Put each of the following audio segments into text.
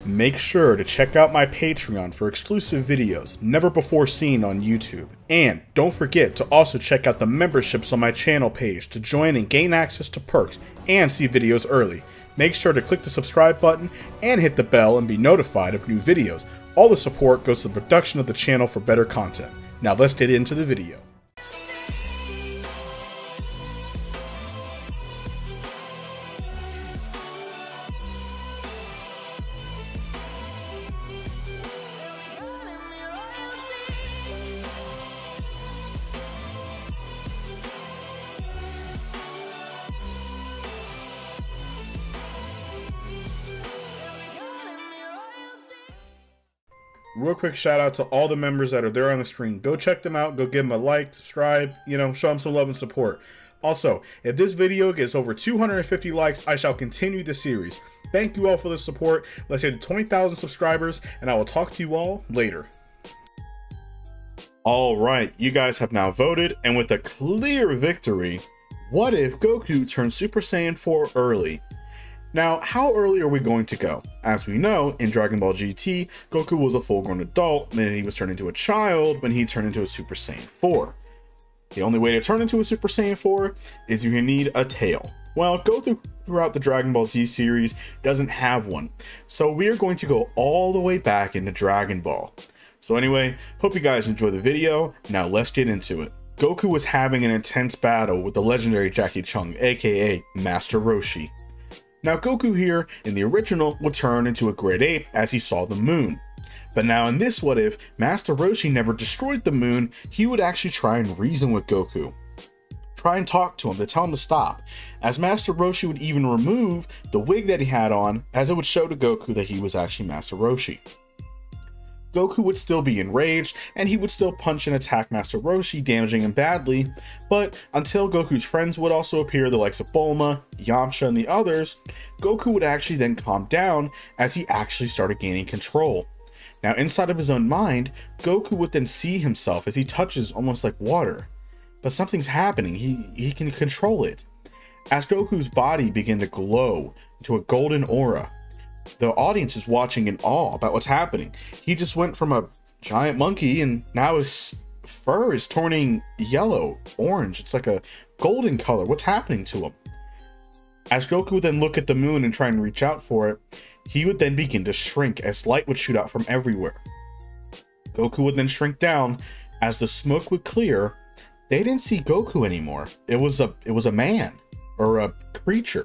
Make sure to check out my Patreon for exclusive videos never before seen on YouTube. And don't forget to also check out the memberships on my channel page to join and gain access to perks and see videos early. Make sure to click the subscribe button and hit the bell and be notified of new videos. All the support goes to the production of the channel for better content. Now let's get into the video. Real quick shout out to all the members that are there on the screen. Go check them out. Go give them a like, subscribe, show them some love and support. Also, if this video gets over 250 likes, I shall continue the series. Thank you all for the support. Let's get to 20,000 subscribers, and I will talk to you all later. All right, you guys have now voted, and with a clear victory, what if Goku turned Super Saiyan 4 early? Now, how early are we going to go? As we know, in Dragon Ball GT, Goku was a full-grown adult, then he was turned into a child when he turned into a Super Saiyan 4. The only way to turn into a Super Saiyan 4 is you need a tail. Well, Goku throughout the Dragon Ball Z series doesn't have one, so we are going to go all the way back into Dragon Ball. So anyway, hope you guys enjoy the video. Now let's get into it. Goku was having an intense battle with the legendary Jackie Chung, aka Master Roshi. Now Goku here in the original would turn into a great ape as he saw the moon. But now in this what if, Master Roshi never destroyed the moon, he would actually try and reason with Goku. Try and talk to him to tell him to stop, as Master Roshi would even remove the wig that he had on, as it would show to Goku that he was actually Master Roshi. Goku would still be enraged, and he would still punch and attack Master Roshi, damaging him badly, but until Goku's friends would also appear, the likes of Bulma, Yamcha, and the others, Goku would actually then calm down as he actually started gaining control. Now inside of his own mind, Goku would then see himself as he touches almost like water, but something's happening, he can control it. As Goku's body began to glow into a golden aura, the audience is watching in awe about what's happening. He just went from a giant monkey and now his fur is turning yellow, orange. It's like a golden color. What's happening to him? As Goku would then look at the moon and try and reach out for it, he would then begin to shrink as light would shoot out from everywhere. Goku would then shrink down. As the smoke would clear, they didn't see Goku anymore. It was a man or a creature.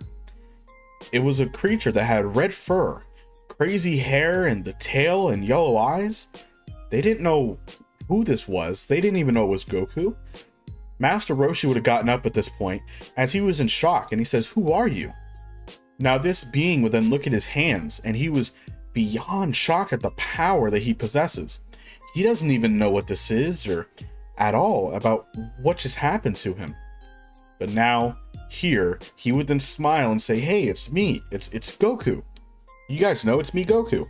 It was a creature that had red fur, crazy hair, and the tail and yellow eyes. They didn't know who this was. They didn't even know it was Goku. Master Roshi would have gotten up at this point as he was in shock, and he says, "Who are you?" Now this being would then look at his hands, and he was beyond shock at the power that he possesses. He doesn't even know what this is or at all about what just happened to him. But now here he would then smile and say, "Hey, it's me, it's Goku. You guys know it's me, Goku."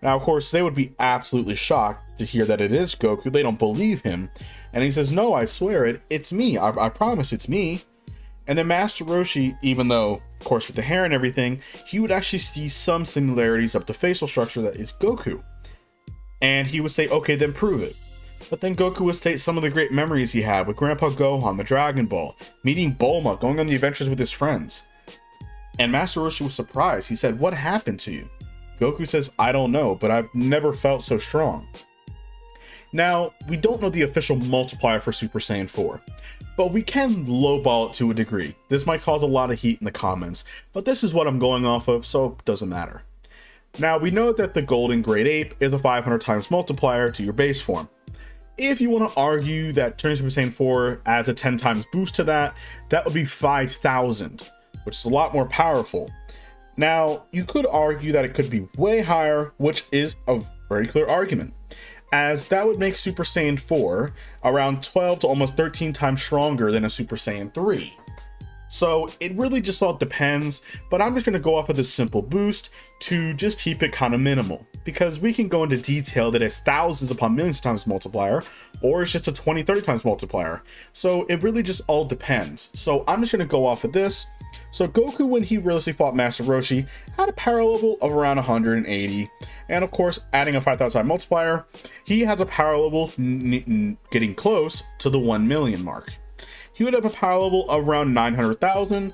Now of course they would be absolutely shocked to hear that it is Goku. They don't believe him, and he says, "No, I swear it's me. I promise it's me." And then Master Roshi, even though of course with the hair and everything, he would actually see some similarities up to facial structure that is Goku, and he would say, "Okay, then prove it." But then Goku would state some of the great memories he had with Grandpa Gohan, the Dragon Ball, meeting Bulma, going on the adventures with his friends. And Master Roshi was surprised. He said, "What happened to you?" Goku says, "I don't know, but I've never felt so strong." Now, we don't know the official multiplier for Super Saiyan 4, but we can lowball it to a degree. This might cause a lot of heat in the comments, but this is what I'm going off of, so it doesn't matter. Now, we know that the Golden Great Ape is a 500 times multiplier to your base form. If you want to argue that turning Super Saiyan 4 adds a 10 times boost to that, that would be 5,000, which is a lot more powerful. Now, you could argue that it could be way higher, which is a very clear argument, as that would make Super Saiyan 4 around 12 to almost 13 times stronger than a Super Saiyan 3. So it really just all depends, but I'm just going to go off of this simple boost to just keep it kind of minimal, because we can go into detail that it's thousands upon millions times multiplier, or it's just a 20-30 times multiplier. So it really just all depends. So I'm just going to go off of this So Goku, when he realistically fought Master Roshi, had a power level of around 180. And of course, adding a 5,000 multiplier, he has a power level getting close to the 1 million mark. He would have a power level of around 900,000.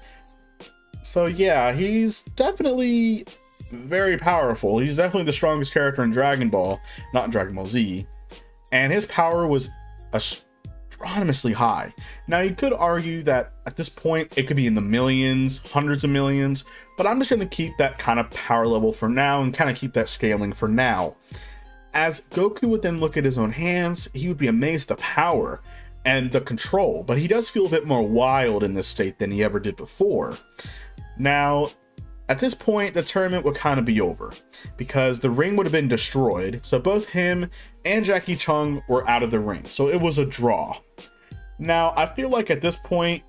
So yeah, he's definitely very powerful. He's definitely the strongest character in Dragon Ball, not in Dragon Ball Z. And his power was astronomously high. Now you could argue that at this point it could be in the millions, hundreds of millions, but I'm just going to keep that kind of power level for now and kind of keep that scaling for now. As Goku would then look at his own hands, he would be amazed at the power and the control, but he does feel a bit more wild in this state than he ever did before. Now, at this point, the tournament would kind of be over because the ring would have been destroyed. So both him and Jackie Chung were out of the ring. So it was a draw. Now, I feel like at this point,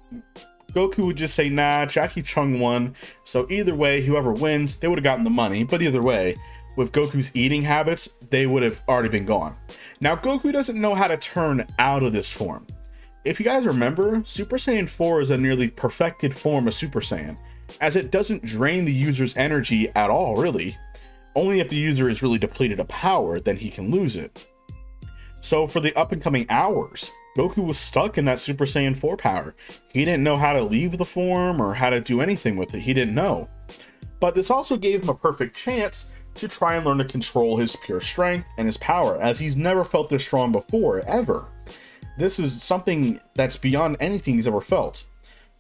Goku would just say, nah, Jackie Chung won. So either way, whoever wins, they would have gotten the money. But either way, with Goku's eating habits, they would have already been gone. Now, Goku doesn't know how to turn out of this form. If you guys remember, Super Saiyan 4 is a nearly perfected form of Super Saiyan, as it doesn't drain the user's energy at all, really. Only if the user is really depleted of power, then he can lose it. So for the up and coming hours, Goku was stuck in that Super Saiyan 4 power. He didn't know how to leave the form or how to do anything with it. He didn't know. But this also gave him a perfect chance to try and learn to control his pure strength and his power, as he's never felt this strong before, ever. This is something that's beyond anything he's ever felt.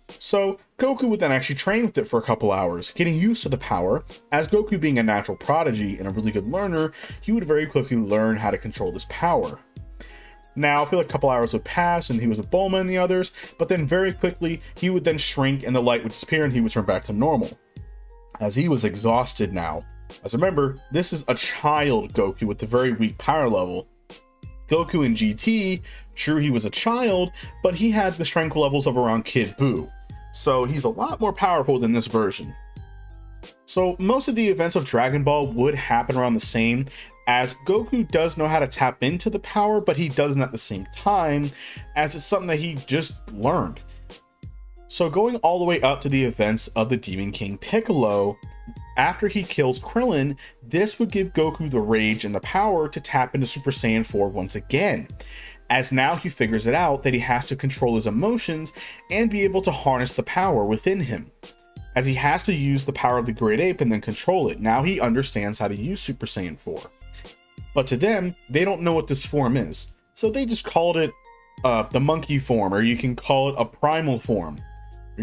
So Goku would then actually train with it for a couple hours, getting used to the power. As Goku being a natural prodigy and a really good learner, he would very quickly learn how to control this power. Now, I feel like a couple hours would pass and he was with Bulma and the others, but then very quickly he would then shrink and the light would disappear and he would turn back to normal, as he was exhausted now. As remember, this is a child Goku with a very weak power level. Goku in GT, true, he was a child, but he had the strength levels of around Kid Buu. So he's a lot more powerful than this version. So most of the events of Dragon Ball would happen around the same, as Goku does know how to tap into the power, but he doesn't at the same time, as it's something that he just learned. So going all the way up to the events of the Demon King Piccolo, after he kills Krillin, this would give Goku the rage and the power to tap into Super Saiyan 4 once again, as now he figures it out that he has to control his emotions and be able to harness the power within him, as he has to use the power of the Great Ape and then control it. Now he understands how to use Super Saiyan 4. But to them, they don't know what this form is, so they just called it the monkey form, or you can call it a primal form,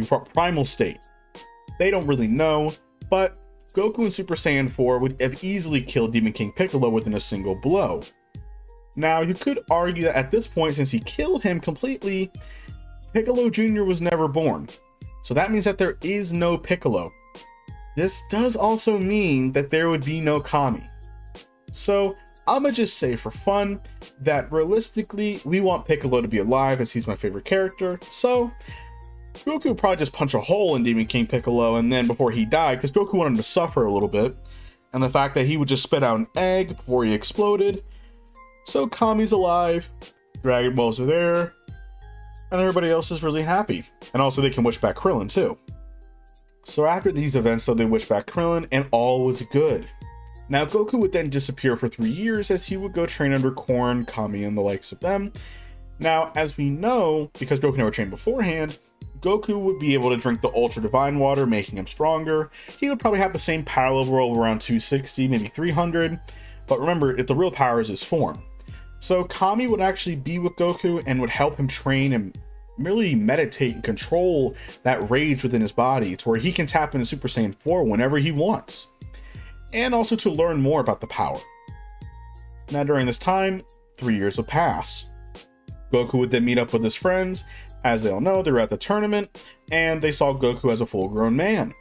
or primal state. They don't really know, but Goku in Super Saiyan 4 would have easily killed Demon King Piccolo within a single blow. Now, you could argue that at this point, since he killed him completely, Piccolo Jr. was never born. So that means that there is no Piccolo. This does also mean that there would be no Kami. So I'ma just say for fun that realistically, we want Piccolo to be alive, as he's my favorite character. So Goku would probably just punch a hole in Demon King Piccolo and then before he died, because Goku wanted him to suffer a little bit. And the fact that he would just spit out an egg before he exploded. So Kami's alive, Dragon Balls are there, and everybody else is really happy. And also they can wish back Krillin too. So after these events though, they wish back Krillin and all was good. Now Goku would then disappear for 3 years as he would go train under Korn, Kami, and the likes of them. Now, as we know, because Goku never trained beforehand, Goku would be able to drink the Ultra Divine Water, making him stronger. He would probably have the same power level of around 260, maybe 300. But remember, if the real power is his form. So Kami would actually be with Goku and would help him train and really meditate and control that rage within his body to where he can tap into Super Saiyan 4 whenever he wants. And also to learn more about the power. Now during this time, 3 years would pass. Goku would then meet up with his friends. As they all know, they were at the tournament, and they saw Goku as a full-grown man.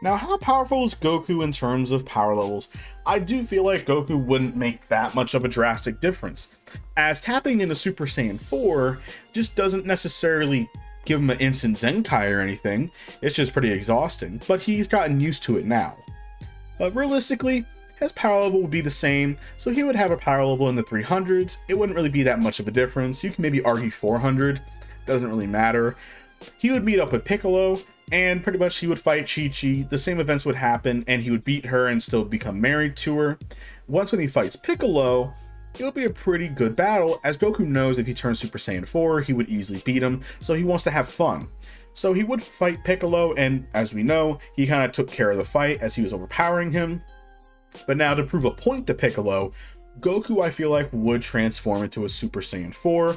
Now, how powerful is Goku in terms of power levels? I do feel like Goku wouldn't make that much of a drastic difference, as tapping into Super Saiyan 4 just doesn't necessarily give him an instant Zenkai or anything. It's just pretty exhausting, but he's gotten used to it now. But realistically, his power level would be the same, so he would have a power level in the 300s. It wouldn't really be that much of a difference. You can maybe argue 400, doesn't really matter. He would meet up with Piccolo, and pretty much he would fight Chi-Chi. The same events would happen, and he would beat her and still become married to her. Once when he fights Piccolo, it'll be a pretty good battle, as Goku knows if he turns Super Saiyan 4, he would easily beat him, so he wants to have fun. So he would fight Piccolo, and as we know, he kind of took care of the fight as he was overpowering him. But now to prove a point to Piccolo, Goku, I feel like, would transform into a Super Saiyan 4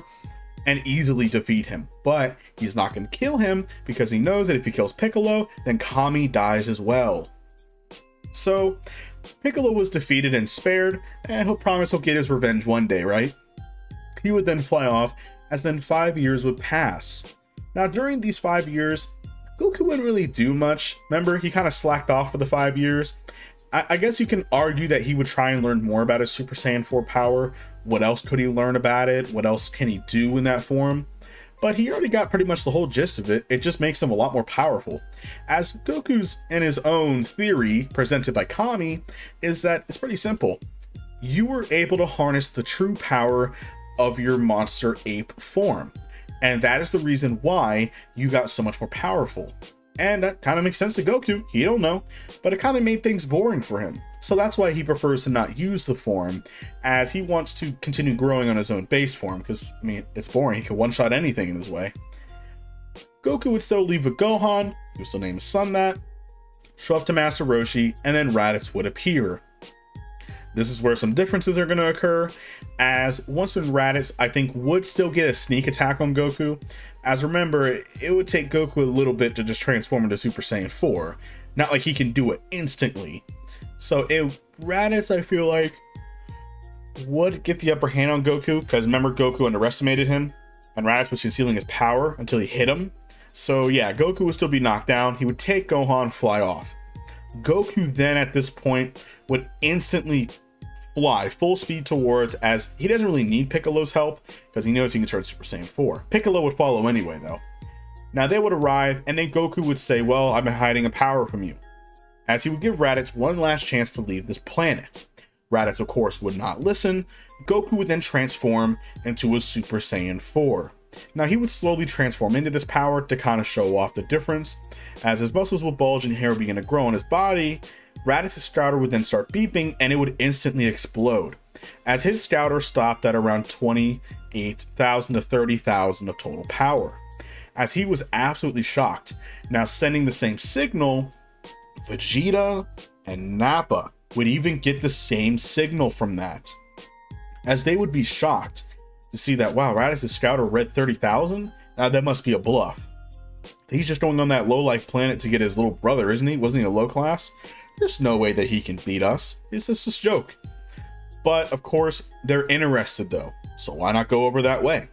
and easily defeat him. But he's not going to kill him because he knows that if he kills Piccolo, then Kami dies as well. So Piccolo was defeated and spared, and he'll promise he'll get his revenge one day, right? He would then fly off, as then 5 years would pass. Now during these 5 years, Goku wouldn't really do much. Remember, he kind of slacked off for the 5 years. I guess you can argue that he would try and learn more about his Super Saiyan 4 power. What else could he learn about it? What else can he do in that form? But he already got pretty much the whole gist of it. It just makes him a lot more powerful. As Goku's in his own theory, presented by Kami, is that it's pretty simple. You were able to harness the true power of your monster ape form. And that is the reason why you got so much more powerful. And that kind of makes sense to Goku. He don't know, but it kind of made things boring for him. So that's why he prefers to not use the form, as he wants to continue growing on his own base form, because, I mean, it's boring. He can one-shot anything in his way. Goku would still leave with Gohan, he would still name his son that, show up to Master Roshi, and then Raditz would appear. This is where some differences are going to occur, as once when Raditz, I think, would still get a sneak attack on Goku, as remember, it would take Goku a little bit to just transform into Super Saiyan 4. Not like he can do it instantly. So Raditz, I feel like, would get the upper hand on Goku, because remember, Goku underestimated him, and Raditz was concealing his power until he hit him. So yeah, Goku would still be knocked down. He would take Gohan, fly off. Goku then at this point would instantly fly full speed towards, as he doesn't really need Piccolo's help because he knows he can turn Super Saiyan 4. Piccolo would follow anyway though. Now they would arrive, and then Goku would say, well, I've been hiding a power from you, as he would give Raditz one last chance to leave this planet. Raditz of course would not listen. Goku would then transform into a Super Saiyan 4. Now he would slowly transform into this power to kind of show off the difference. As his muscles would bulge and hair would begin to grow on his body, Raditz's scouter would then start beeping, and it would instantly explode, as his scouter stopped at around 28,000 to 30,000 of total power. As he was absolutely shocked. Now sending the same signal, Vegeta and Nappa would even get the same signal from that, as they would be shocked to see that, wow, Raditz's scouter read 30,000? Now that must be a bluff. He's just going on that low-life planet to get his little brother, isn't he? Wasn't he a low class? There's no way that he can beat us. It's just a joke. But of course, they're interested though, so why not go over that way?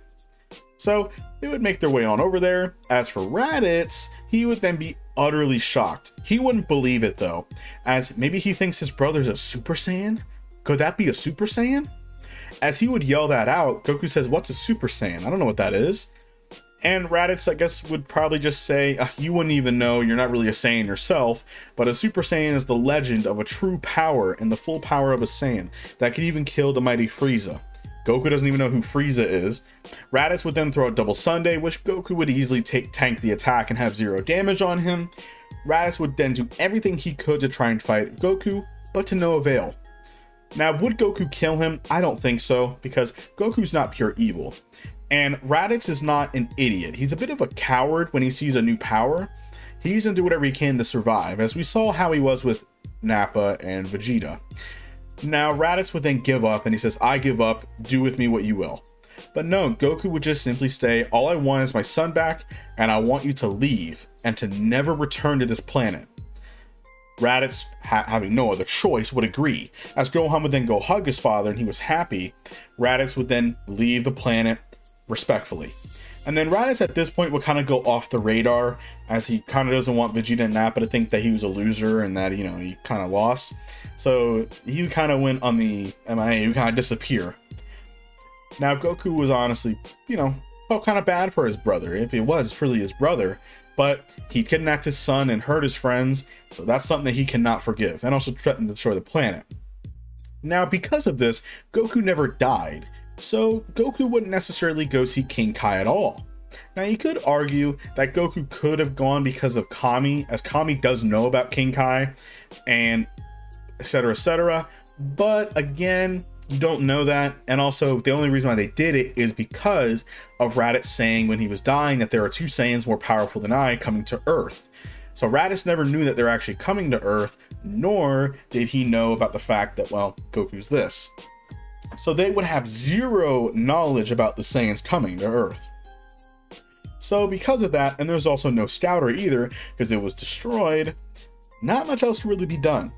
So they would make their way on over there. As for Raditz, he would then be utterly shocked. He wouldn't believe it though, as maybe he thinks his brother's a Super Saiyan? Could that be a Super Saiyan? As he would yell that out, Goku says, what's a Super Saiyan? I don't know what that is. And Raditz, I guess, would probably just say, you wouldn't even know, you're not really a Saiyan yourself, but a Super Saiyan is the legend of a true power and the full power of a Saiyan that could even kill the mighty Frieza. Goku doesn't even know who Frieza is. Raditz would then throw a double Sunday, which Goku would easily tank the attack and have 0 damage on him. Raditz would then do everything he could to try and fight Goku, but to no avail. Now, would Goku kill him? I don't think so, because Goku's not pure evil. And Raditz is not an idiot. He's a bit of a coward when he sees a new power. He's gonna do whatever he can to survive, as we saw how he was with Nappa and Vegeta. Now, Raditz would then give up, and he says, I give up, do with me what you will. But no, Goku would just simply say, all I want is my son back, and I want you to leave, and to never return to this planet. Raditz, having no other choice, would agree. As Gohan would then go hug his father, and he was happy, Raditz would then leave the planet respectfully. And then Raditz at this point would kind of go off the radar, as he kind of doesn't want Vegeta and Nappa to think that he was a loser and that, you know, he kind of lost. So he kind of went on the MIA, he would kind of disappear. Now Goku was honestly, you know, felt kind of bad for his brother, if it was truly his brother, but he kidnapped his son and hurt his friends, so that's something that he cannot forgive, and also threatened to destroy the planet. Now because of this, Goku never died. So Goku wouldn't necessarily go see King Kai at all. Now you could argue that Goku could have gone because of Kami, as Kami does know about King Kai and etc, etc, but again, you don't know that. And also the only reason why they did it is because of Raditz saying when he was dying that there are two Saiyans more powerful than I coming to Earth. So Raditz never knew that they're actually coming to Earth, nor did he know about the fact that, well, Goku's this. So they would have zero knowledge about the Saiyans coming to Earth. So because of that, and there's also no scouter either, because it was destroyed, not much else could really be done.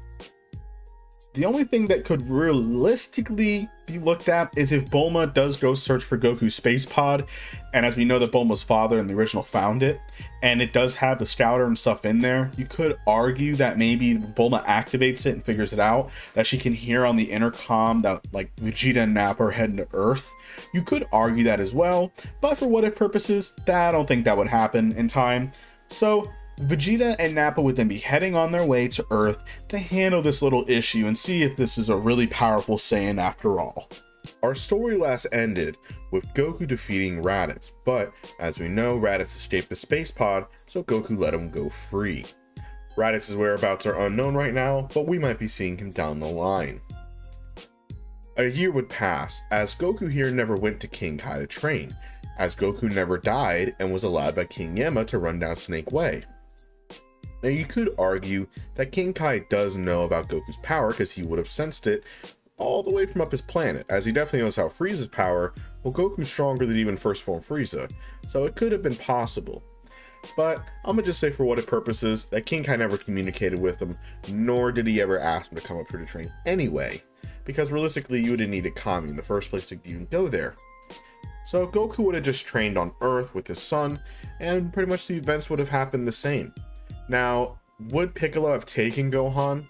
The only thing that could realistically be looked at is if Bulma does go search for Goku's space pod, and as we know that Bulma's father in the original found it, and it does have the scouter and stuff in there, you could argue that maybe Bulma activates it and figures it out, that she can hear on the intercom that like Vegeta and Nappa are heading to Earth. You could argue that as well, but for what if purposes, I don't think that would happen in time. So Vegeta and Nappa would then be heading on their way to Earth to handle this little issue and see if this is a really powerful Saiyan after all. Our story last ended with Goku defeating Raditz, but as we know, Raditz escaped the space pod, so Goku let him go free. Raditz's whereabouts are unknown right now, but we might be seeing him down the line. A year would pass, as Goku here never went to King Kai to train, as Goku never died and was allowed by King Yama to run down Snake Way. Now you could argue that King Kai does know about Goku's power because he would have sensed it all the way from up his planet, as he definitely knows how Frieza's power, well, Goku's stronger than even first form Frieza, so it could have been possible. But I'm gonna just say for what it purposes that King Kai never communicated with him, nor did he ever ask him to come up here to train anyway, because realistically you would have needed Kami in the first place to even go there. So Goku would have just trained on Earth with his son, and pretty much the events would have happened the same. Now, would Piccolo have taken Gohan?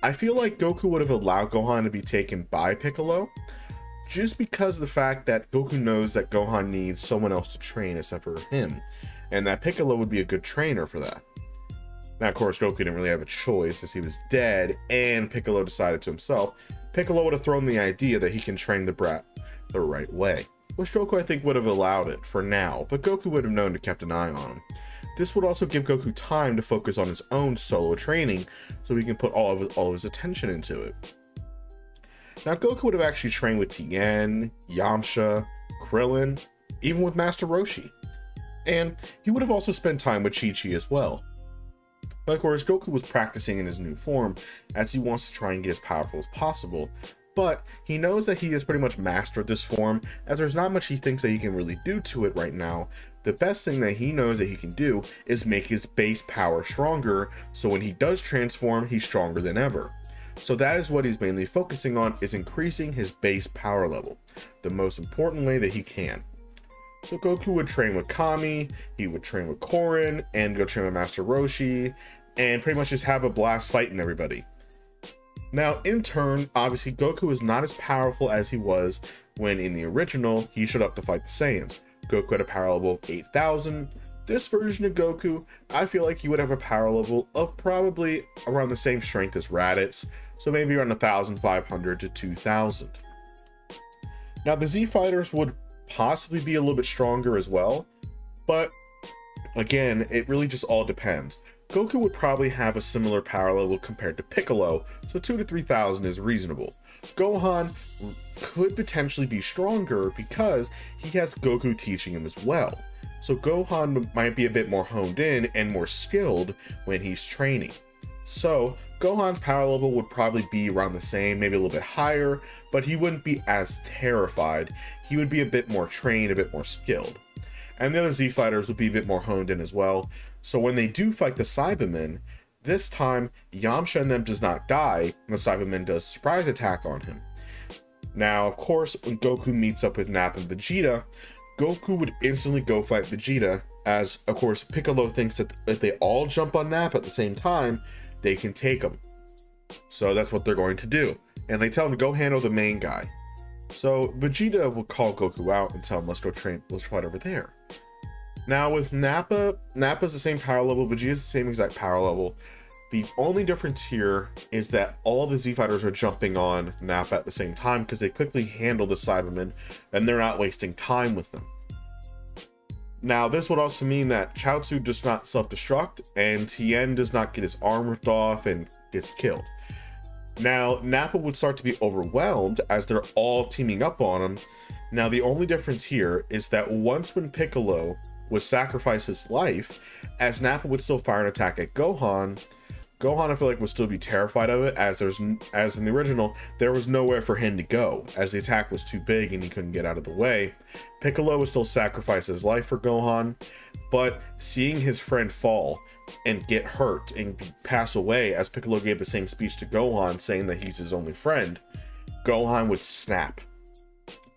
I feel like Goku would have allowed Gohan to be taken by Piccolo, just because of the fact that Goku knows that Gohan needs someone else to train except for him, and that Piccolo would be a good trainer for that. Now, of course, Goku didn't really have a choice as he was dead, and Piccolo decided to himself. Piccolo would have thrown the idea that he can train the brat the right way, which Goku I think would have allowed it for now, but Goku would have known to kept an eye on him. This would also give Goku time to focus on his own solo training, so he can put all of his attention into it. Now, Goku would have actually trained with Tien, Yamcha, Krillin, even with Master Roshi. And he would have also spent time with Chi-Chi as well. But of course, Goku was practicing in his new form, as he wants to try and get as powerful as possible. But he knows that he has pretty much mastered this form, as there's not much he thinks that he can really do to it right now. The best thing that he knows that he can do is make his base power stronger, so when he does transform, he's stronger than ever. So that is what he's mainly focusing on, is increasing his base power level, the most important way that he can. So Goku would train with Kami, he would train with Korin, and go train with Master Roshi, and pretty much just have a blast fighting everybody. Now, in turn, obviously, Goku is not as powerful as he was when in the original, he showed up to fight the Saiyans. Goku had a power level of 8,000. This version of Goku, I feel like he would have a power level of probably around the same strength as Raditz, so maybe around 1,500 to 2,000. Now, the Z Fighters would possibly be a little bit stronger as well, but again, it really just all depends. Goku would probably have a similar power level compared to Piccolo, so 2,000 to 3,000 is reasonable. Gohan could potentially be stronger because he has Goku teaching him as well. So Gohan might be a bit more honed in and more skilled when he's training. So Gohan's power level would probably be around the same, maybe a little bit higher, but he wouldn't be as terrified. He would be a bit more trained, a bit more skilled. And the other Z Fighters would be a bit more honed in as well. So when they do fight the Cybermen, this time Yamcha and them does not die, and the Cybermen does surprise attack on him. Now, of course, when Goku meets up with Nappa and Vegeta, Goku would instantly go fight Vegeta, as, of course, Piccolo thinks that if they all jump on Nappa at the same time, they can take him. So that's what they're going to do. And they tell him to go handle the main guy. So Vegeta will call Goku out and tell him, let's go train, let's fight over there. Now with Nappa, Nappa's the same power level, Vegeta's the same exact power level. The only difference here is that all the Z Fighters are jumping on Nappa at the same time because they quickly handle the Cybermen and they're not wasting time with them. Now, this would also mean that Chaozu does not self-destruct, and Tien does not get his arm ripped off and gets killed. Now, Nappa would start to be overwhelmed as they're all teaming up on him. Now, the only difference here is that once when Piccolo would sacrifice his life, as Nappa would still fire an attack at Gohan, I feel like would still be terrified of it, as in the original, there was nowhere for him to go, as the attack was too big and he couldn't get out of the way. Piccolo would still sacrifice his life for Gohan, but seeing his friend fall and get hurt and pass away, as Piccolo gave the same speech to Gohan saying that he's his only friend, Gohan would snap.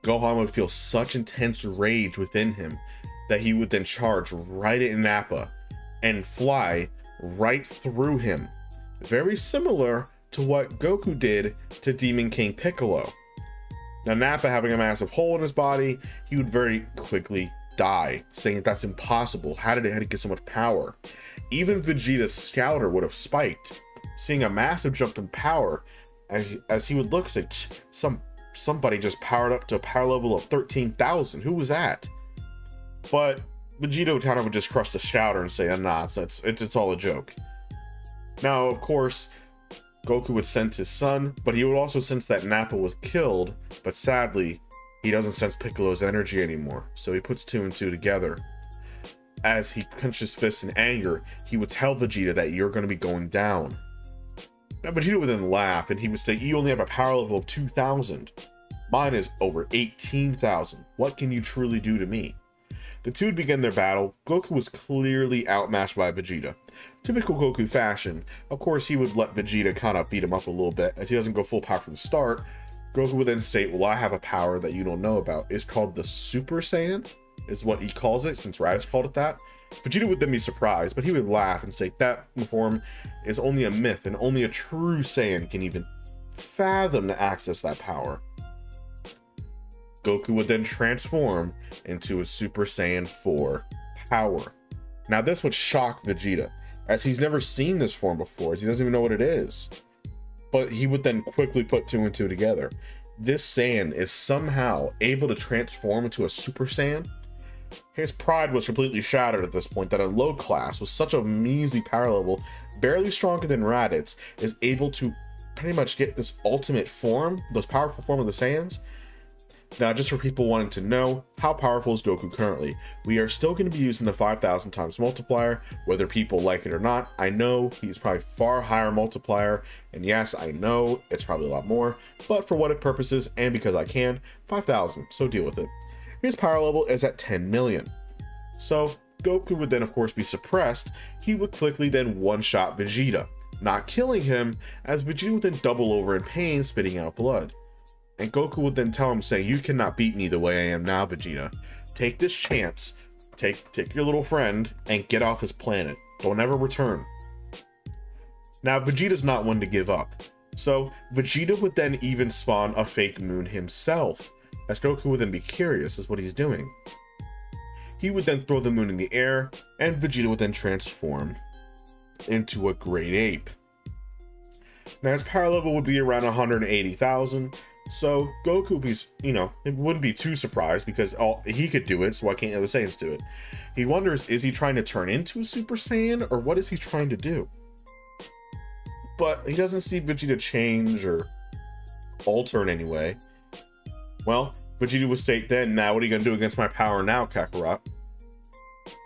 Gohan would feel such intense rage within him that he would then charge right at Nappa and fly right through him. Very similar to what Goku did to Demon King Piccolo. Now, Nappa having a massive hole in his body, he would very quickly die, saying that's impossible. How did he get so much power? Even Vegeta's scouter would have spiked, seeing a massive jump in power, as he would look and say, somebody just powered up to a power level of 13,000. Who was that? But Vegeta kind of would just crush the scouter and say, nah, it's all a joke. Now, of course, Goku would sense his son, but he would also sense that Nappa was killed, but sadly, he doesn't sense Piccolo's energy anymore, so he puts 2 and 2 together. As he clenched his fist in anger, he would tell Vegeta that you're going to be going down. Now, Vegeta would then laugh, and he would say, you only have a power level of 2,000. Mine is over 18,000. What can you truly do to me? The two would begin their battle. Goku was clearly outmatched by Vegeta. Typical Goku fashion, of course, he would let Vegeta kind of beat him up a little bit, as he doesn't go full power from the start. Goku would then state, well, I have a power that you don't know about. It's called the Super Saiyan, is what he calls it, since Raditz called it that. Vegeta would then be surprised, but he would laugh and state that form is only a myth, and only a true Saiyan can even fathom to access that power. Goku would then transform into a Super Saiyan 4 power. Now, this would shock Vegeta, as he's never seen this form before, as he doesn't even know what it is. But he would then quickly put 2 and 2 together. This Saiyan is somehow able to transform into a Super Saiyan. His pride was completely shattered at this point, that a low class with such a measly power level, barely stronger than Raditz, is able to pretty much get this ultimate form, this powerful form of the Saiyans. Now, just for people wanting to know, how powerful is Goku currently? We are still going to be using the 5,000 times multiplier, whether people like it or not. I know he's probably far higher multiplier, and yes, I know it's probably a lot more, but for what purposes, and because I can, 5,000, so deal with it. His power level is at 10 million. So, Goku would then of course be suppressed. He would quickly then one-shot Vegeta, not killing him, as Vegeta would then double over in pain, spitting out blood. And Goku would then tell him, saying, you cannot beat me the way I am now, Vegeta. Take this chance, take your little friend, and get off this planet. Don't ever return. Now, Vegeta's not one to give up. So, Vegeta would then even spawn a fake moon himself, as Goku would then be curious as what he's doing. He would then throw the moon in the air, and Vegeta would then transform into a great ape. Now, his power level would be around 180,000. So Goku would be, it wouldn't be too surprised, because he could do it, so why can't the other Saiyans do it? He wonders, is he trying to turn into a Super Saiyan, or what is he trying to do? But he doesn't see Vegeta change or alter in any way. Well, Vegeta would state then, now what are you going to do against my power now, Kakarot?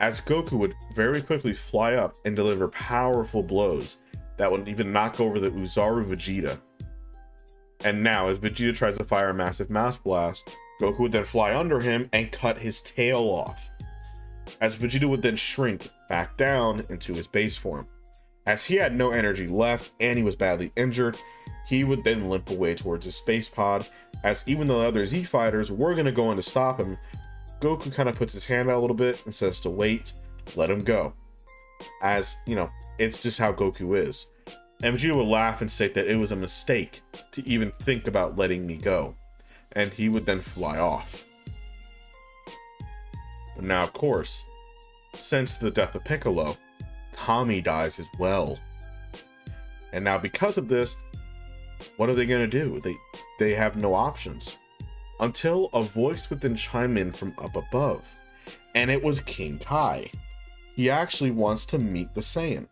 As Goku would very quickly fly up and deliver powerful blows that would even knock over the Uzaru Vegeta. And now, as Vegeta tries to fire a massive Mass Blast, Goku would then fly under him and cut his tail off, as Vegeta would then shrink back down into his base form. As he had no energy left and he was badly injured, he would then limp away towards his space pod, as even though the other Z fighters were going to go in to stop him, Goku kind of puts his hand out a little bit and says to wait, let him go. As, it's just how Goku is. And Vegeta would laugh and say that it was a mistake to even think about letting me go. And he would then fly off. But now, of course, since the death of Piccolo, Kami dies as well. And now because of this, what are they going to do? They have no options. Until a voice would then chime in from up above. and it was King Kai. He actually wants to meet the Saiyan.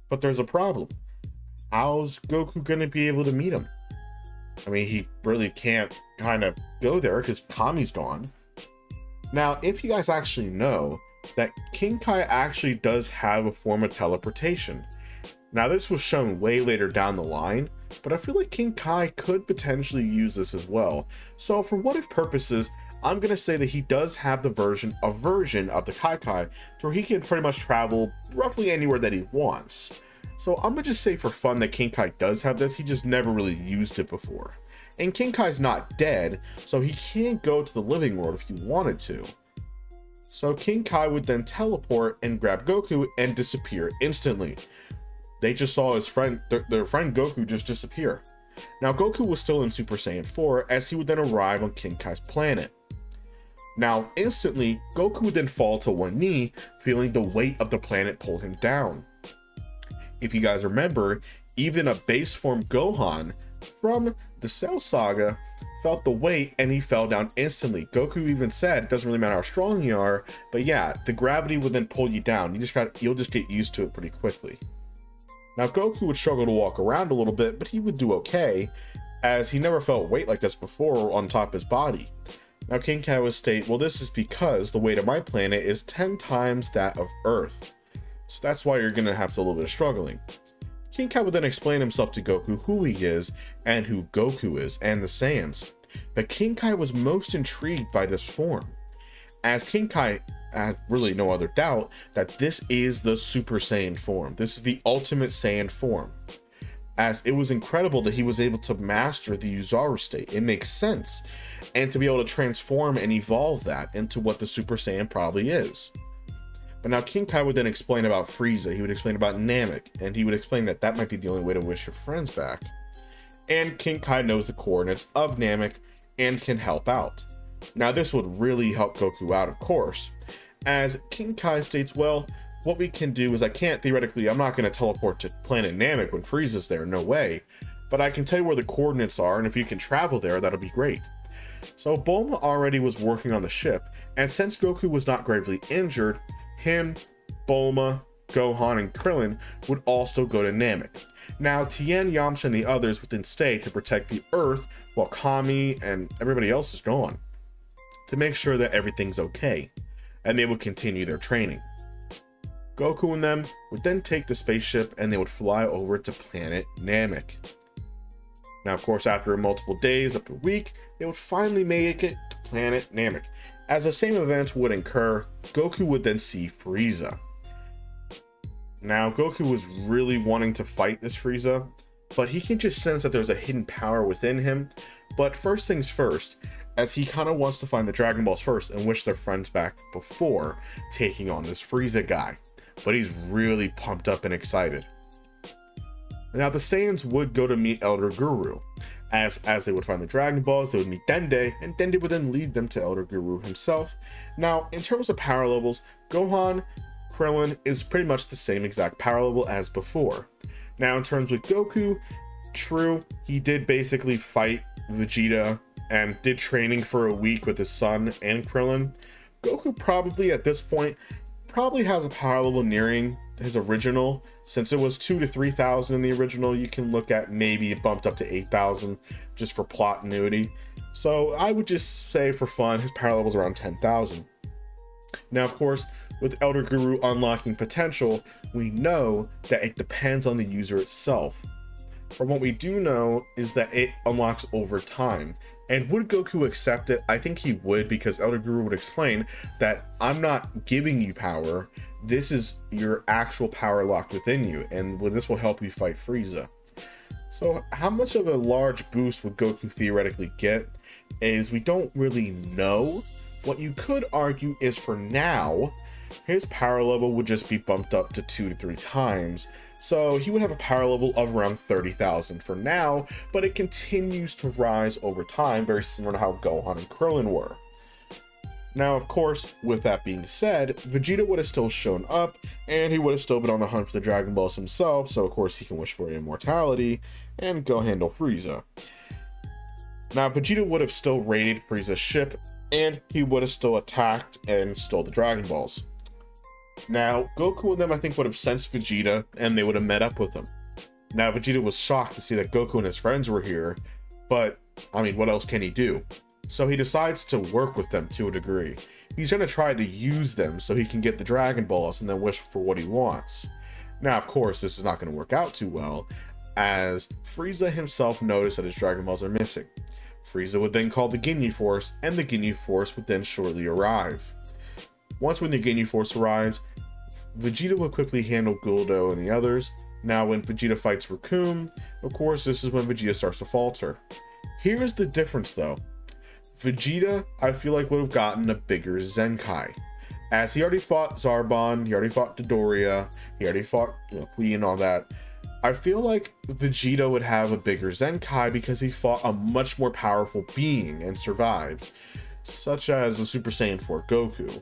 But there's a problem. How's Goku gonna be able to meet him? I mean, he really can't kind of go there because Kami's gone. Now, if you guys actually know that King Kai actually does have a form of teleportation. Now, this was shown way later down the line, but I feel like King Kai could potentially use this as well. So for what if purposes, I'm going to say that he does have a version of the Kai Kai to where he can pretty much travel roughly anywhere that he wants. So I'm going to just say for fun that King Kai does have this, he just never really used it before. And King Kai's not dead, so he can go to the living world if he wanted to. So King Kai would then teleport and grab Goku and disappear instantly. They just saw his friend, their friend Goku just disappear. Now Goku was still in Super Saiyan 4 as he would then arrive on King Kai's planet. Now instantly, Goku would then fall to one knee, feeling the weight of the planet pull him down. If you guys remember, even a base form Gohan from the Cell Saga felt the weight and he fell down instantly. Goku even said, it doesn't really matter how strong you are, but yeah, the gravity would then pull you down. You'll just get used to it pretty quickly. Now Goku would struggle to walk around a little bit, but he would do okay, as he never felt weight like this before on top of his body. Now King Kai would state, well, this is because the weight of my planet is 10 times that of Earth. So that's why you're gonna have a little bit of struggling. King Kai would then explain himself to Goku who he is and who Goku is and the Saiyans. But King Kai was most intrigued by this form, as King Kai had really no other doubt that this is the Super Saiyan form. This is the ultimate Saiyan form, as it was incredible that he was able to master the Yuzaru state. It makes sense, and to be able to transform and evolve that into what the Super Saiyan probably is. But now King Kai would then explain about Frieza, he would explain about Namek, and he would explain that that might be the only way to wish your friends back. And King Kai knows the coordinates of Namek and can help out. Now this would really help Goku out, of course, as King Kai states, well, what we can do is I'm not going to teleport to planet Namek when Frieza's there, no way, but I can tell you where the coordinates are, and if you can travel there, that'll be great. So Bulma already was working on the ship, and since Goku was not gravely injured, him, Bulma, Gohan, and Krillin would also go to Namek. Now Tien, Yamcha, and the others would then stay to protect the Earth while Kami and everybody else is gone, to make sure that everything's okay, and they would continue their training. Goku and them would then take the spaceship and they would fly over to planet Namek. Now, of course, after multiple days, up to a week, they would finally make it to planet Namek. As the same events would occur, Goku would then see Frieza. Now, Goku was really wanting to fight this Frieza, but he can just sense that there's a hidden power within him. But first things first, as he kind of wants to find the Dragon Balls first and wish their friends back before taking on this Frieza guy. But he's really pumped up and excited. Now the Saiyans would go to meet Elder Guru. As they would find the Dragon Balls, they would meet Dende, and Dende would then lead them to Elder Guru himself. Now, in terms of power levels, Gohan, Krillin is pretty much the same exact power level as before. Now, in terms with Goku, true, he did basically fight Vegeta and did training for a week with his son and Krillin. Goku probably at this point probably has a power level nearing his original. Since it was 2,000 to 3,000 in the original, you can look at maybe it bumped up to 8,000 just for plot continuity. So I would just say for fun, his power level is around 10,000. Now, of course, with Elder Guru unlocking potential, we know that it depends on the user itself. From what we do know is that it unlocks over time. And would Goku accept it? I think he would, because Elder Guru would explain that I'm not giving you power. This is your actual power locked within you, and this will help you fight Frieza. So how much of a large boost would Goku theoretically get is we don't really know. What you could argue is for now, his power level would just be bumped up to 2 to 3 times. So he would have a power level of around 30,000 for now, but it continues to rise over time, very similar to how Gohan and Krillin were. Now, of course, with that being said, Vegeta would have still shown up, and he would have still been on the hunt for the Dragon Balls himself, so of course he can wish for immortality and go handle Frieza. Now, Vegeta would have still raided Frieza's ship and he would have still attacked and stole the Dragon Balls. Now, Goku and them, I think, would have sensed Vegeta, and they would have met up with him. Now, Vegeta was shocked to see that Goku and his friends were here, but, I mean, what else can he do? So he decides to work with them to a degree. He's going to try to use them so he can get the Dragon Balls and then wish for what he wants. Now, of course, this is not going to work out too well, as Frieza himself noticed that his Dragon Balls are missing. Frieza would then call the Ginyu Force, and the Ginyu Force would then shortly arrive. Once when the Ginyu Force arrives, Vegeta would quickly handle Guldo and the others. Now, when Vegeta fights Recoome, of course, this is when Vegeta starts to falter. Here's the difference, though. Vegeta, I feel like, would have gotten a bigger Zenkai. As he already fought Zarbon, he already fought Dodoria, he already fought Qui and all that. I feel like Vegeta would have a bigger Zenkai because he fought a much more powerful being and survived, such as the Super Saiyan 4 Goku.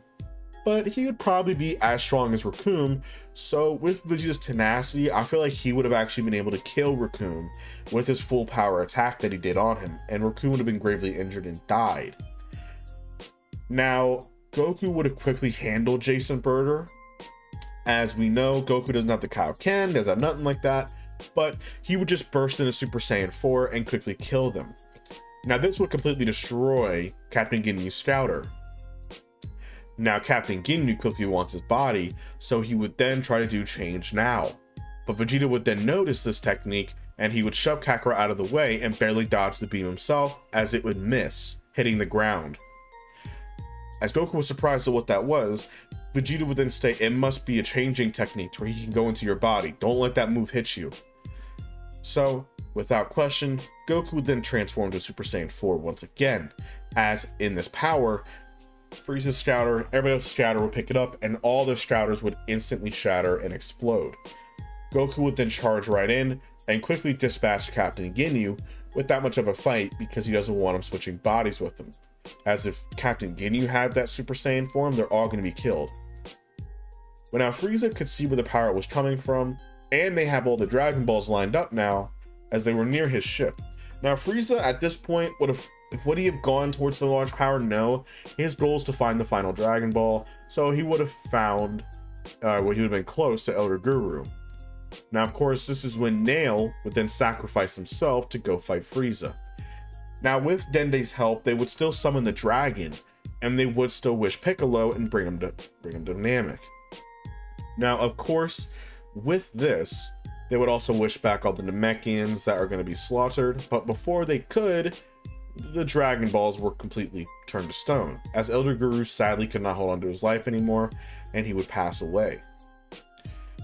But he would probably be as strong as Recoome, so with Vegeta's tenacity, I feel like he would have actually been able to kill Recoome with his full power attack that he did on him, and Recoome would have been gravely injured and died. Now, Goku would have quickly handled Jason Berger. As we know, Goku doesn't have the Kaioken, doesn't have nothing like that, but he would just burst into Super Saiyan 4 and quickly kill them. Now, this would completely destroy Captain Ginyu's Scouter. Now, Captain Ginyu quickly wants his body, so he would then try to do Change Now. But Vegeta would then notice this technique, and he would shove Kakarot out of the way and barely dodge the beam himself, as it would miss, hitting the ground. As Goku was surprised at what that was, Vegeta would then state it must be a changing technique where he can go into your body. Don't let that move hit you. So, without question, Goku would then transform to Super Saiyan 4 once again, as in this power, Frieza's Scouter, everybody else's Scouter would pick it up, and all their Scouters would instantly shatter and explode. Goku would then charge right in and quickly dispatch Captain Ginyu without much of a fight because he doesn't want him switching bodies with him. As if Captain Ginyu had that Super Saiyan form, they're all going to be killed. But now Frieza could see where the power was coming from, and they have all the Dragon Balls lined up now, as they were near his ship. Now Frieza at this point would he have gone towards the large power? No. His goal is to find the final Dragon Ball, so he would have found, he would have been close to Elder Guru. Now, of course, this is when Nail would then sacrifice himself to go fight Frieza. Now, with Dende's help, they would still summon the dragon, and they would still wish Piccolo and bring him to Namek. Now, of course, with this, they would also wish back all the Namekians that are going to be slaughtered, but before they could, the Dragon Balls were completely turned to stone, as Elder Guru sadly could not hold on to his life anymore, and he would pass away.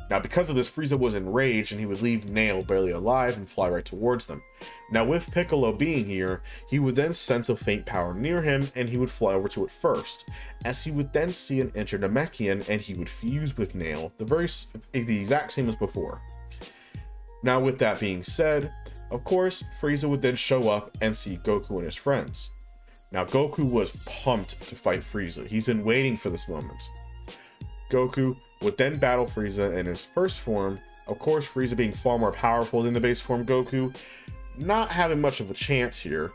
Now, because of this, Frieza was enraged, and he would leave Nail barely alive and fly right towards them. Now, with Piccolo being here, he would then sense a faint power near him, and he would fly over to it first, as he would then see an Enter Namekian, and he would fuse with Nail, the exact same as before. Now, with that being said, of course, Frieza would then show up and see Goku and his friends. Now, Goku was pumped to fight Frieza. He's been waiting for this moment. Goku would then battle Frieza in his first form. Of course, Frieza being far more powerful than the base form Goku, not having much of a chance here.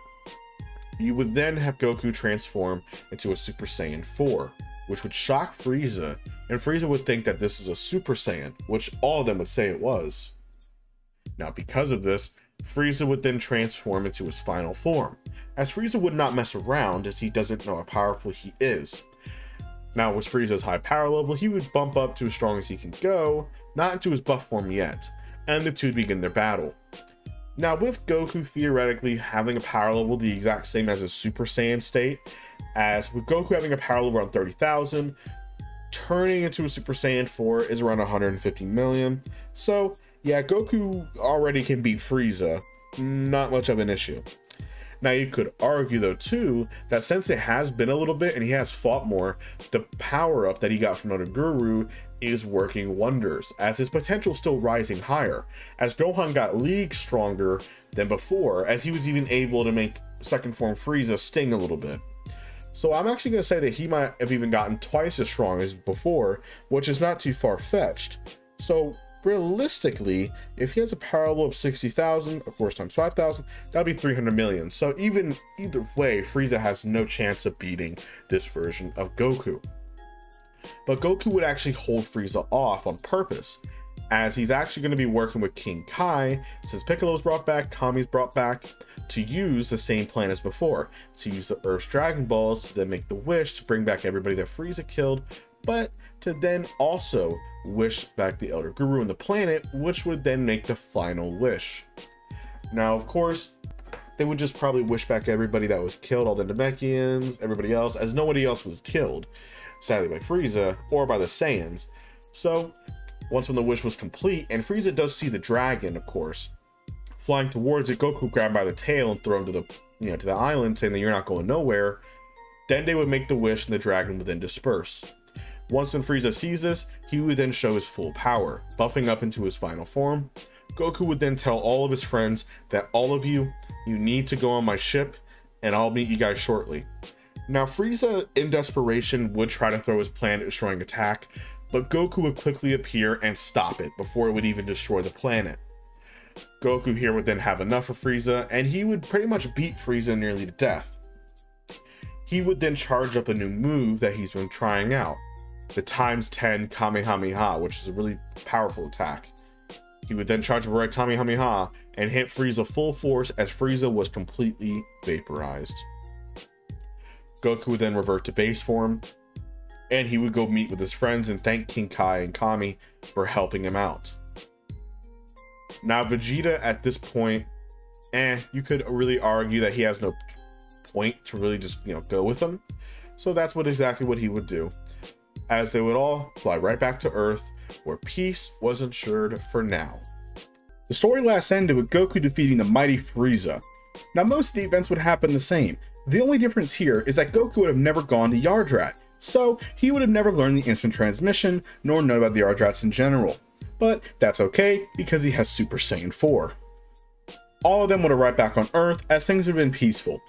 You would then have Goku transform into a Super Saiyan 4, which would shock Frieza, and Frieza would think that this is a Super Saiyan, which all of them would say it was. Now, because of this, Frieza would then transform into his final form, as Frieza would not mess around as he doesn't know how powerful he is. Now, with Frieza's high power level, he would bump up to as strong as he can go, not into his buff form yet, and the two would begin their battle. Now, with Goku theoretically having a power level the exact same as his Super Saiyan state, as with Goku having a power level around 30,000, turning into a Super Saiyan 4 is around 150 million, so yeah, Goku already can beat Frieza, not much of an issue. Now, you could argue, though, too, that since it has been a little bit and he has fought more, the power-up that he got from Elder Guru is working wonders, as his potential is still rising higher, as Gohan got leagues stronger than before, as he was even able to make second form Frieza sting a little bit. So I'm actually going to say that he might have even gotten twice as strong as before, which is not too far-fetched. So realistically, if he has a power level of 60,000, of course times 5,000, that'd be 300 million. So even either way, Frieza has no chance of beating this version of Goku. But Goku would actually hold Frieza off on purpose, as he's actually going to be working with King Kai, since Piccolo's brought back, Kami's brought back, to use the same plan as before, to use the Earth's Dragon Balls to then make the wish to bring back everybody that Frieza killed, but to then also wish back the Elder Guru and the planet, which would then make the final wish. Now, of course, they would just probably wish back everybody that was killed, all the Namekians, everybody else, as nobody else was killed, sadly, by Frieza or by the Saiyans. So, once when the wish was complete, and Frieza does see the dragon, of course, flying towards it, Goku grabbed by the tail and throw him to the, to the island, saying that you're not going nowhere. Then they would make the wish, and the dragon would then disperse. Once when Frieza sees this, he would then show his full power, buffing up into his final form. Goku would then tell all of his friends that all of you need to go on my ship, and I'll meet you guys shortly. Now, Frieza, in desperation, would try to throw his planet-destroying attack, but Goku would quickly appear and stop it before it would even destroy the planet. Goku here would then have enough of Frieza, and he would pretty much beat Frieza nearly to death. He would then charge up a new move that he's been trying out, the ×10 Kamehameha, which is a really powerful attack. He would then charge up a red Kamehameha and hit Frieza full force as Frieza was completely vaporized. Goku would then revert to base form, and he would go meet with his friends and thank King Kai and Kami for helping him out. Now, Vegeta at this point, you could really argue that he has no point to really just, go with him. So that's exactly what he would do, as they would all fly right back to Earth, where peace was ensured for now. The story last ended with Goku defeating the mighty Frieza. Now, most of the events would happen the same. The only difference here is that Goku would have never gone to Yardrat, so he would have never learned the instant transmission, nor known about the Yardrats in general. But that's okay, because he has Super Saiyan 4. All of them would arrive back on Earth, as things would have been peaceful.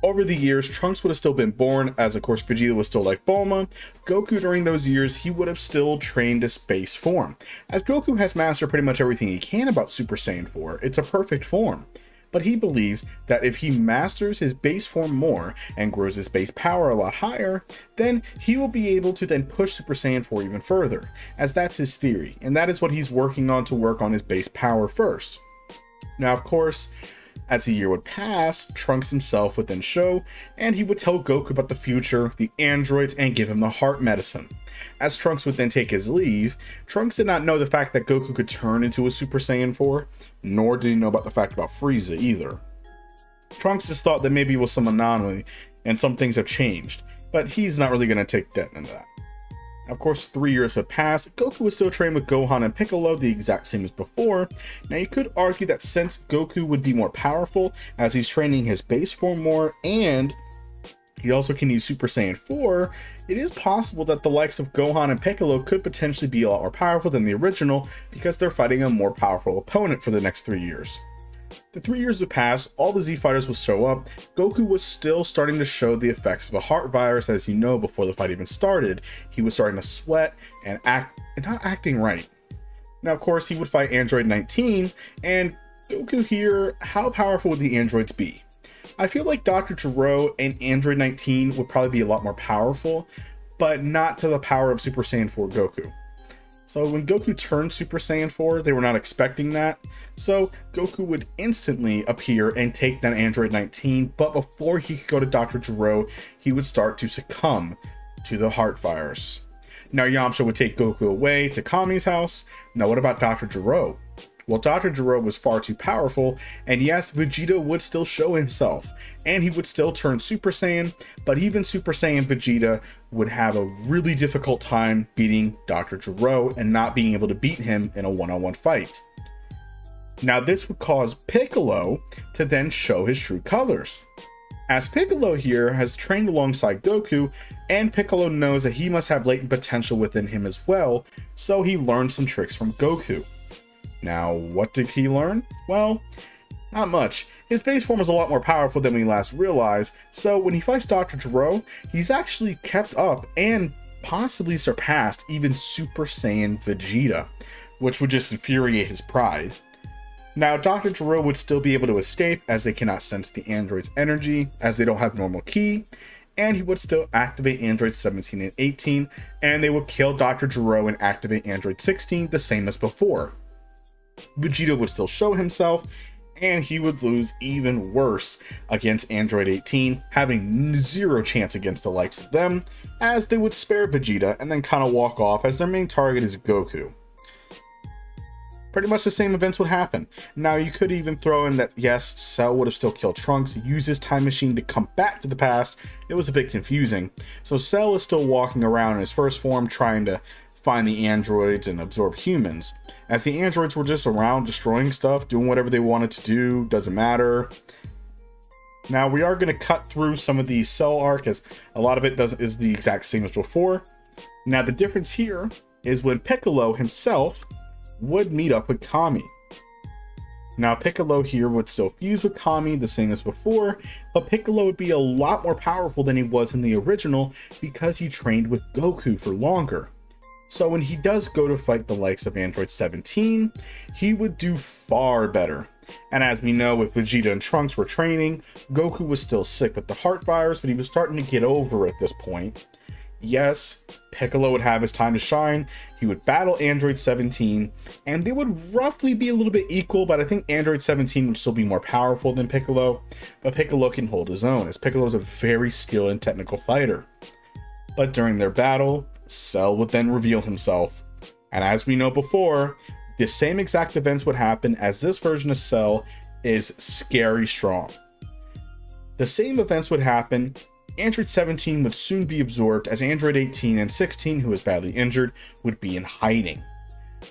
Over the years, Trunks would have still been born, as of course Vegeta was still like Bulma. Goku during those years, he would have still trained his base form, as Goku has mastered pretty much everything he can about Super Saiyan 4. It's a perfect form. But he believes that if he masters his base form more and grows his base power a lot higher, then he will be able to then push Super Saiyan 4 even further, as that's his theory, and that is what he's working on, to work on his base power first. Now, of course, as the year would pass, Trunks himself would then show, and he would tell Goku about the future, the androids, and give him the heart medicine. As Trunks would then take his leave, Trunks did not know the fact that Goku could turn into a Super Saiyan 4, nor did he know about the fact about Frieza either. Trunks just thought that maybe it was some anomaly, and some things have changed, but he's not really going to take that into that. Of course, 3 years had passed. Goku was still trained with Gohan and Piccolo, the exact same as before. Now, you could argue that since Goku would be more powerful, as he's training his base form more, and he also can use Super Saiyan 4, it is possible that the likes of Gohan and Piccolo could potentially be a lot more powerful than the original, because they're fighting a more powerful opponent for the next 3 years. The 3 years would pass, all the Z fighters would show up. Goku was still starting to show the effects of a heart virus, as you know, before the fight even started. He was starting to sweat and not acting right. Now, of course, he would fight Android 19, and Goku here, how powerful would the androids be? I feel like Dr. Gero and Android 19 would probably be a lot more powerful, but not to the power of Super Saiyan 4 Goku. So when Goku turned Super Saiyan 4, they were not expecting that. So Goku would instantly appear and take down Android 19, but before he could go to Dr. Gero, he would start to succumb to the heart virus. Now Yamcha would take Goku away to Kami's house. Now what about Dr. Gero? Well, Dr. Gero was far too powerful, and yes, Vegeta would still show himself, and he would still turn Super Saiyan, but even Super Saiyan Vegeta would have a really difficult time beating Dr. Gero and not being able to beat him in a one-on-one fight. Now, this would cause Piccolo to then show his true colors. As Piccolo here has trained alongside Goku, and Piccolo knows that he must have latent potential within him as well, so he learned some tricks from Goku. Now, what did he learn? Well, not much. His base form is a lot more powerful than we last realized, so when he fights Dr. Gero, he's actually kept up and possibly surpassed even Super Saiyan Vegeta. which would just infuriate his pride. Now, Dr. Gero would still be able to escape as they cannot sense the android's energy, as they don't have normal ki, and he would still activate androids 17 and 18, and they would kill Dr. Gero and activate android 16 the same as before. Vegeta would still show himself, and he would lose even worse against android 18, having zero chance against the likes of them, as they would spare Vegeta and then kind of walk off as their main target is Goku. Pretty much the same events would happen. Now, you could even throw in that, yes, Cell would have still killed Trunks, use his time machine to come back to the past. It was a bit confusing. So Cell is still walking around in his first form trying to find the androids and absorb humans, as the androids were just around destroying stuff, doing whatever they wanted to do, doesn't matter. Now, we are going to cut through some of the Cell arc, as a lot of it is the exact same as before. Now, the difference here is when Piccolo himself would meet up with Kami. Now, Piccolo here would still fuse with Kami the same as before, but Piccolo would be a lot more powerful than he was in the original because he trained with Goku for longer. So when he does go to fight the likes of Android 17, he would do far better. And as we know, with Vegeta and Trunks were training, Goku was still sick with the heart virus, but he was starting to get over it at this point. Yes, Piccolo would have his time to shine. He would battle Android 17, and they would roughly be a little bit equal, but I think Android 17 would still be more powerful than Piccolo. But Piccolo can hold his own, as Piccolo is a very skilled and technical fighter. But during their battle, Cell would then reveal himself. And as we know before, the same exact events would happen, as this version of Cell is scary strong. The same events would happen. Android 17 would soon be absorbed, as Android 18 and 16, who was badly injured, would be in hiding.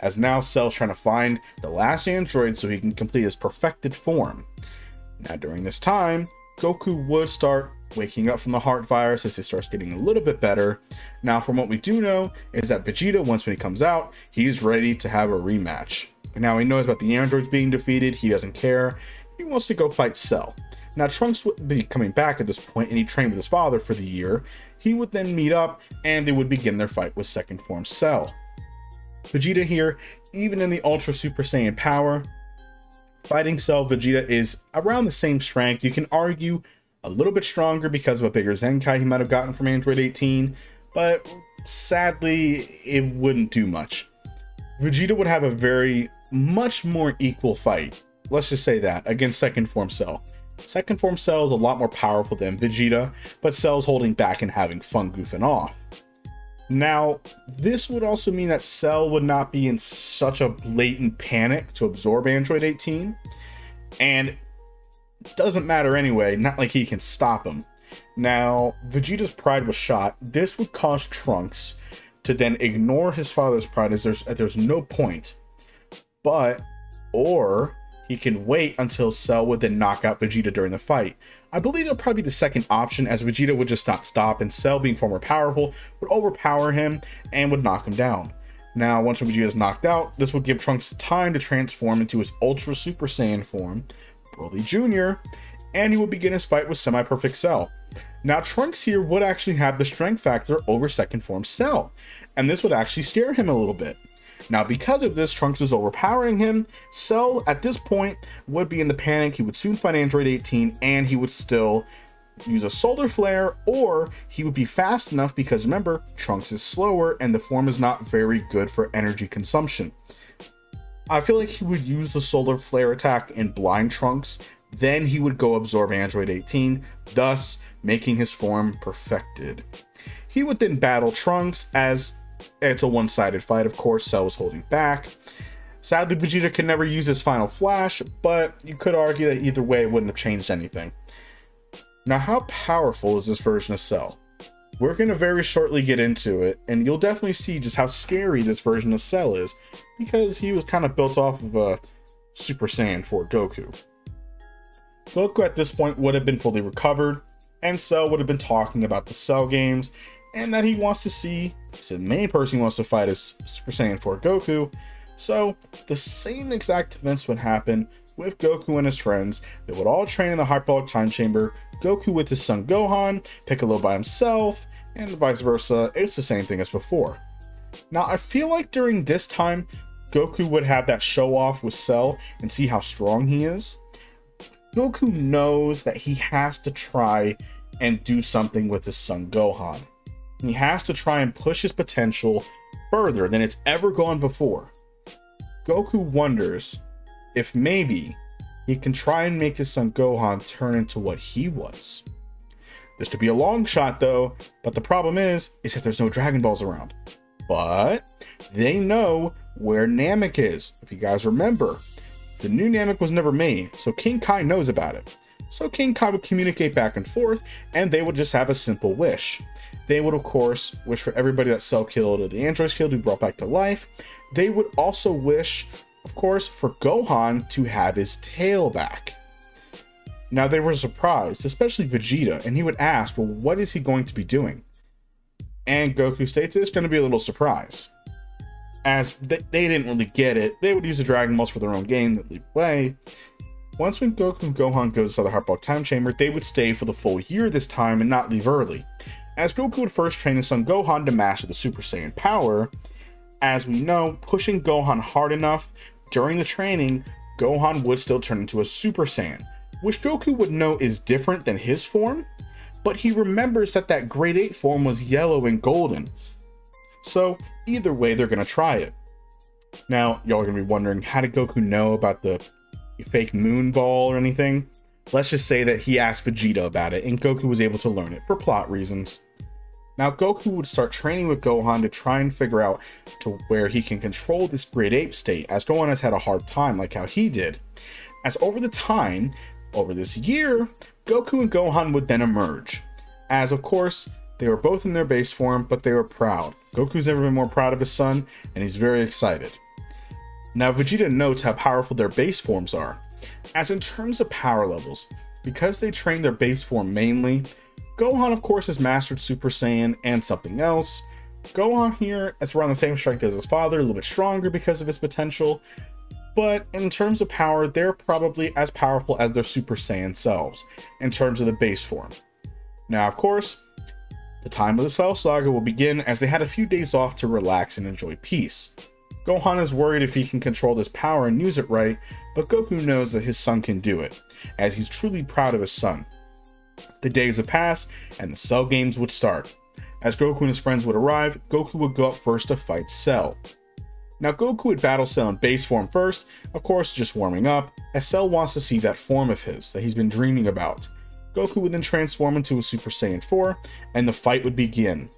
As now Cell's trying to find the last android so he can complete his perfected form. Now, during this time, Goku would start waking up from the heart virus as he starts getting a little bit better. Now, from what we do know is that Vegeta, once when he comes out, he's ready to have a rematch. Now, he knows about the androids being defeated. He doesn't care. He wants to go fight Cell. Now, Trunks would be coming back at this point, and he trained with his father for the year. He would then meet up, and they would begin their fight with second form Cell. Vegeta here, even in the Ultra Super Saiyan power, fighting Cell, Vegeta is around the same strength. You can argue a little bit stronger because of a bigger Zenkai he might have gotten from Android 18, but sadly, it wouldn't do much. Vegeta would have a much more equal fight, let's just say that, against second form Cell. Second form Cell is a lot more powerful than Vegeta, but Cell's holding back and having fun goofing off. Now, this would also mean that Cell would not be in such a blatant panic to absorb Android 18, and it doesn't matter anyway, not like he can stop him. Now, Vegeta's pride was shot. This would cause Trunks to then ignore his father's pride, as there's no point. Or he can wait until Cell would then knock out Vegeta during the fight. I believe it'll probably be the second option, as Vegeta would just not stop, and Cell, being far more powerful, would overpower him and would knock him down. Now, once Vegeta is knocked out, this would give Trunks time to transform into his Ultra Super Saiyan form, Broly Jr., and he would begin his fight with semi-perfect Cell. Now, Trunks here would actually have the strength factor over second form Cell, and this would actually scare him a little bit. Now, because of this, Trunks was overpowering him. Cell, at this point, would be in the panic. He would soon find Android 18, and he would still use a solar flare, or he would be fast enough, because remember, Trunks is slower, and the form is not very good for energy consumption. I feel like he would use the solar flare attack and blind Trunks, then he would go absorb Android 18, thus making his form perfected. He would then battle Trunks, as it's a one-sided fight, of course. Cell was holding back. Sadly, Vegeta could never use his final flash, but you could argue that either way it wouldn't have changed anything. Now, how powerful is this version of Cell? We're going to very shortly get into it, and you'll definitely see just how scary this version of Cell is, because he was kind of built off of a Super Saiyan 4 Goku. Goku at this point would have been fully recovered, and Cell would have been talking about the Cell games, and that he wants to see, the main person he wants to fight is Super Saiyan 4 Goku. So the same exact events would happen with Goku and his friends. They would all train in the hyperbolic time chamber, Goku with his son Gohan, Piccolo by himself, and vice versa. It's the same thing as before. Now, I feel like during this time, Goku would have that show off with Cell and see how strong he is. Goku knows that he has to try and do something with his son Gohan. He has to try and push his potential further than it's ever gone before. Goku wonders if maybe he can try and make his son Gohan turn into what he was. This could be a long shot though, but the problem is that there's no Dragon Balls around. But they know where Namek is. If you guys remember, the new Namek was never made, so King Kai knows about it. So King Kai would communicate back and forth, and they would just have a simple wish. They would, of course, wish for everybody that Cell killed or the androids killed to be brought back to life. They would also wish, of course, for Gohan to have his tail back. Now, they were surprised, especially Vegeta, and he would ask, well, what is he going to be doing? And Goku states it's going to be a little surprise. As they didn't really get it, they would use the Dragon Balls for their own game, they'd leave away. Once when Goku and Gohan goes to the Heartball Time Chamber, they would stay for the full year this time and not leave early. As Goku would first train his son Gohan to master the Super Saiyan power, as we know, pushing Gohan hard enough during the training, Gohan would still turn into a Super Saiyan, which Goku would know is different than his form, but he remembers that that Grade 8 form was yellow and golden. So either way, they're going to try it. Now, y'all are going to be wondering, how did Goku know about the fake moon ball or anything? Let's just say that he asked Vegeta about it, and Goku was able to learn it for plot reasons. Now, Goku would start training with Gohan to try and figure out to where he can control this Grade 8 state, as Gohan has had a hard time like how he did. As over this year, Goku and Gohan would then emerge. As of course, they were both in their base form, but they were proud. Goku's never been more proud of his son, and he's very excited. Now, Vegeta notes how powerful their base forms are. As in terms of power levels, because they train their base form mainly, Gohan of course has mastered Super Saiyan and something else. Gohan here is around the same strength as his father, a little bit stronger because of his potential, but in terms of power, they're probably as powerful as their Super Saiyan selves, in terms of the base form. Now of course, the time of the Cell Saga will begin as they had a few days off to relax and enjoy peace. Gohan is worried if he can control this power and use it right, but Goku knows that his son can do it, as he's truly proud of his son. The days would pass, and the Cell games would start. As Goku and his friends would arrive, Goku would go up first to fight Cell. Now Goku would battle Cell in base form first, of course just warming up, as Cell wants to see that form of his that he's been dreaming about. Goku would then transform into a Super Saiyan 4, and the fight would begin.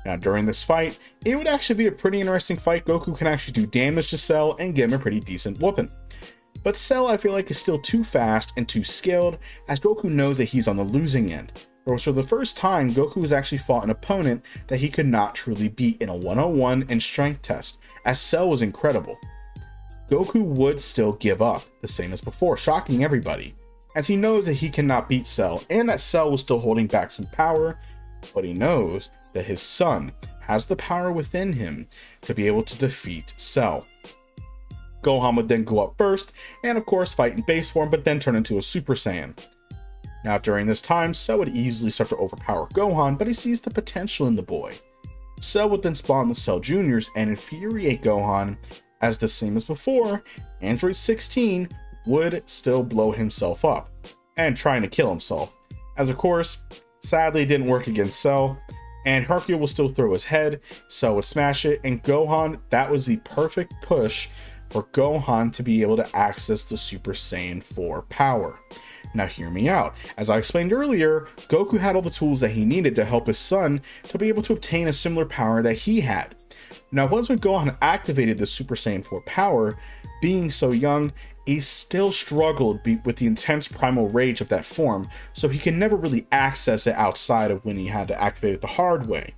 Now during this fight, it would actually be a pretty interesting fight. Goku can actually do damage to Cell and give him a pretty decent whooping. But Cell, I feel like, is still too fast and too skilled, as Goku knows that he's on the losing end. Whereas for the first time, Goku has actually fought an opponent that he could not truly beat in a 1-on-1 and strength test, as Cell was incredible. Goku would still give up, the same as before, shocking everybody, as he knows that he cannot beat Cell, and that Cell was still holding back some power, but he knows that his son has the power within him to be able to defeat Cell. Gohan would then go up first, and of course fight in base form, but then turn into a Super Saiyan. Now during this time, Cell would easily start to overpower Gohan, but he sees the potential in the boy. Cell would then spawn the Cell Juniors and infuriate Gohan, as the same as before, Android 16 would still blow himself up, and trying to kill himself, as of course, sadly it didn't work against Cell, and Hercule will still throw his head, Cell would smash it, and Gohan, that was the perfect push for Gohan to be able to access the Super Saiyan 4 power. Now hear me out. As I explained earlier, Goku had all the tools that he needed to help his son to be able to obtain a similar power that he had. Now once when Gohan activated the Super Saiyan 4 power, being so young, he still struggled with the intense primal rage of that form, so he can never really access it outside of when he had to activate it the hard way.